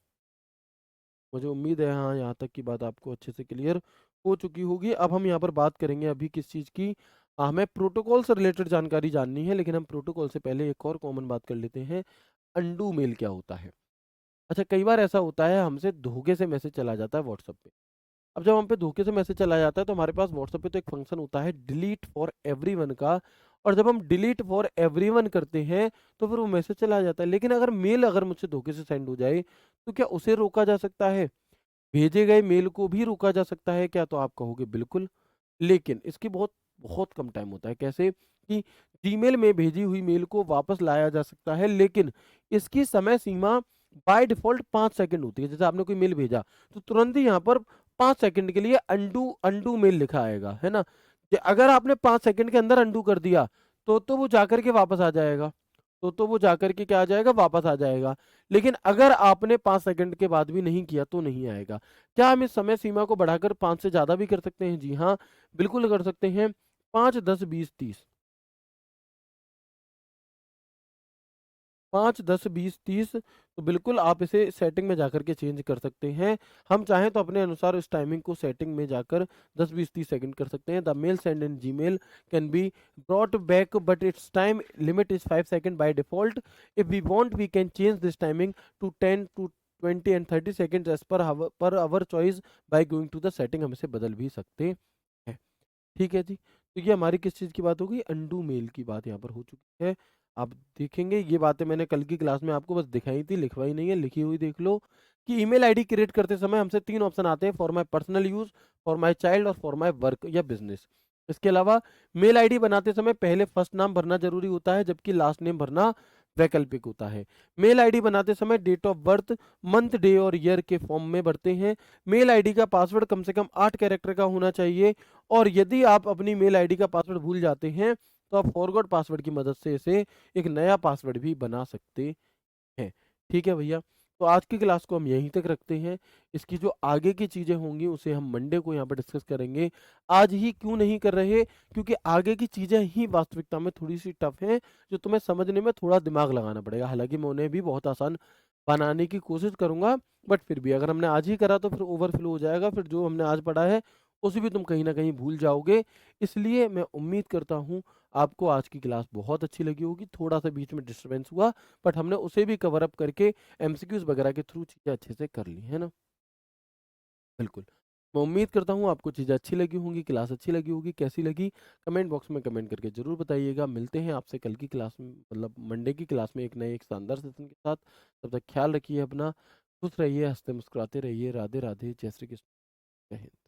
मुझे उम्मीद है हाँ, यहाँ तक की बात आपको अच्छे से क्लियर हो चुकी होगी। अब हम यहाँ पर बात करेंगे अभी किस चीज़ की, हमें प्रोटोकॉल से रिलेटेड जानकारी जाननी है, लेकिन हम प्रोटोकॉल से पहले एक और कॉमन बात कर लेते हैं। अंडू मेल क्या होता है? अच्छा, कई बार ऐसा होता है हमसे धोखे से मैसेज चला जाता है व्हाट्सएप पे। अब जब हम पे धोखे से मैसेज चला जाता है तो हमारे पास व्हाट्सएप पे तो एक फंक्शन होता है डिलीट फॉर एवरीवन का, और जब हम डिलीट फॉर एवरीवन करते हैं तो फिर वो मैसेज चला जाता है। लेकिन अगर मेल अगर मुझसे धोखे से सेंड हो जाए तो क्या उसे रोका जा सकता है? भेजे गए मेल को भी रोका जा सकता है क्या? तो आप कहोगे बिल्कुल, लेकिन इसकी बहुत बहुत कम टाइम होता है। कैसे कि जीमेल में भेजी हुई मेल को वापस लाया जा सकता है, लेकिन इसकी समय सीमा बाय डिफॉल्ट 5 सेकंड होती है। जैसे आपने कोई मेल भेजा तो तुरंत ही यहाँ पर 5 सेकंड के लिए अंडू अंडू मेल लिखा आएगा, है ना। कि अगर आपने 5 सेकंड के अंदर अंडू कर दिया तो वो जाकर के वापस आ जाएगा, तो वो जाकर के क्या आ जाएगा, वापस आ जाएगा। लेकिन अगर आपने 5 सेकंड के बाद भी नहीं किया तो नहीं आएगा। क्या हम इस समय सीमा को बढ़ाकर 5 से ज्यादा भी कर सकते हैं? जी हाँ, बिल्कुल कर सकते हैं। 5, 10, 20, 30, 5, 10, 20, 30, तो बिल्कुल आप इसे सेटिंग में जाकर के चेंज कर सकते हैं। हम चाहें तो अपने अनुसार इस टाइमिंग को सेटिंग में जाकर 10, 20, 30 सेकंड कर सकते हैं। The mail send in Gmail can be brought back but its time limit is 5 second by default. If we want we can change this timing to 10 to 20 and 30 second as per our choice by going to the setting. हम इसे बदल भी सकते हैं। ठीक है जी, तो ये हमारी किस चीज़ की बात हो गई? अंडू मेल की बात यहाँ पर हो चुकी है। आप देखेंगे ये बातें मैंने कल की क्लास में आपको बस दिखाई थी, लिखवाई नहीं है, लिखी हुई देख लो। कि ईमेल आईडी क्रिएट करते समय हमसे 3 ऑप्शन आते हैं: for my personal use, for my child और फॉर माय वर्क या बिजनेस। इसके अलावा मेल आईडी बनाते समय पहले फर्स्ट नाम भरना जरूरी होता है, जबकि लास्ट नेम भरना वैकल्पिक होता है। मेल आईडी बनाते समय date of birth, month, day और ईयर के फॉर्म में भरते हैं। मेल आईडी का पासवर्ड कम से कम 8 कैरेक्टर का होना चाहिए, और यदि आप अपनी मेल आईडी का पासवर्ड भूल जाते हैं तो आप फॉरगॉट पासवर्ड की मदद से इसे एक नया पासवर्ड भी बना सकते हैं। ठीक है भैया, तो आज की क्लास को हम यहीं तक रखते हैं। इसकी जो आगे की चीज़ें होंगी उसे हम मंडे को यहाँ पर डिस्कस करेंगे। आज ही क्यों नहीं कर रहे? क्योंकि आगे की चीज़ें ही वास्तविकता में थोड़ी सी टफ हैं, जो तुम्हें समझने में थोड़ा दिमाग लगाना पड़ेगा। हालांकि मैं उन्हें भी बहुत आसान बनाने की कोशिश करूंगा, बट फिर भी अगर हमने आज ही करा तो फिर ओवरफ्लो हो जाएगा, फिर जो हमने आज पढ़ा है उसे भी तुम कहीं ना कहीं भूल जाओगे। इसलिए मैं उम्मीद करता हूँ आपको आज की क्लास बहुत अच्छी लगी होगी। थोड़ा सा बीच में डिस्टर्बेंस हुआ, बट हमने उसे भी कवर अप करके एमसीक्यूज वगैरह के थ्रू चीज़ें अच्छे से कर ली है ना। बिल्कुल, मैं उम्मीद करता हूँ आपको चीज़ें अच्छी लगी होंगी, क्लास अच्छी लगी होगी। कैसी लगी कमेंट बॉक्स में कमेंट करके ज़रूर बताइएगा। मिलते हैं आपसे कल की क्लास में, मतलब मंडे की क्लास में एक नए एक शानदार सेशन के साथ। तब तक ख्याल रखिए अपना। खुश रहिए, हंसते मुस्कुराते रहिए। राधे राधे, जय श्री कृष्ण, जय हिंद।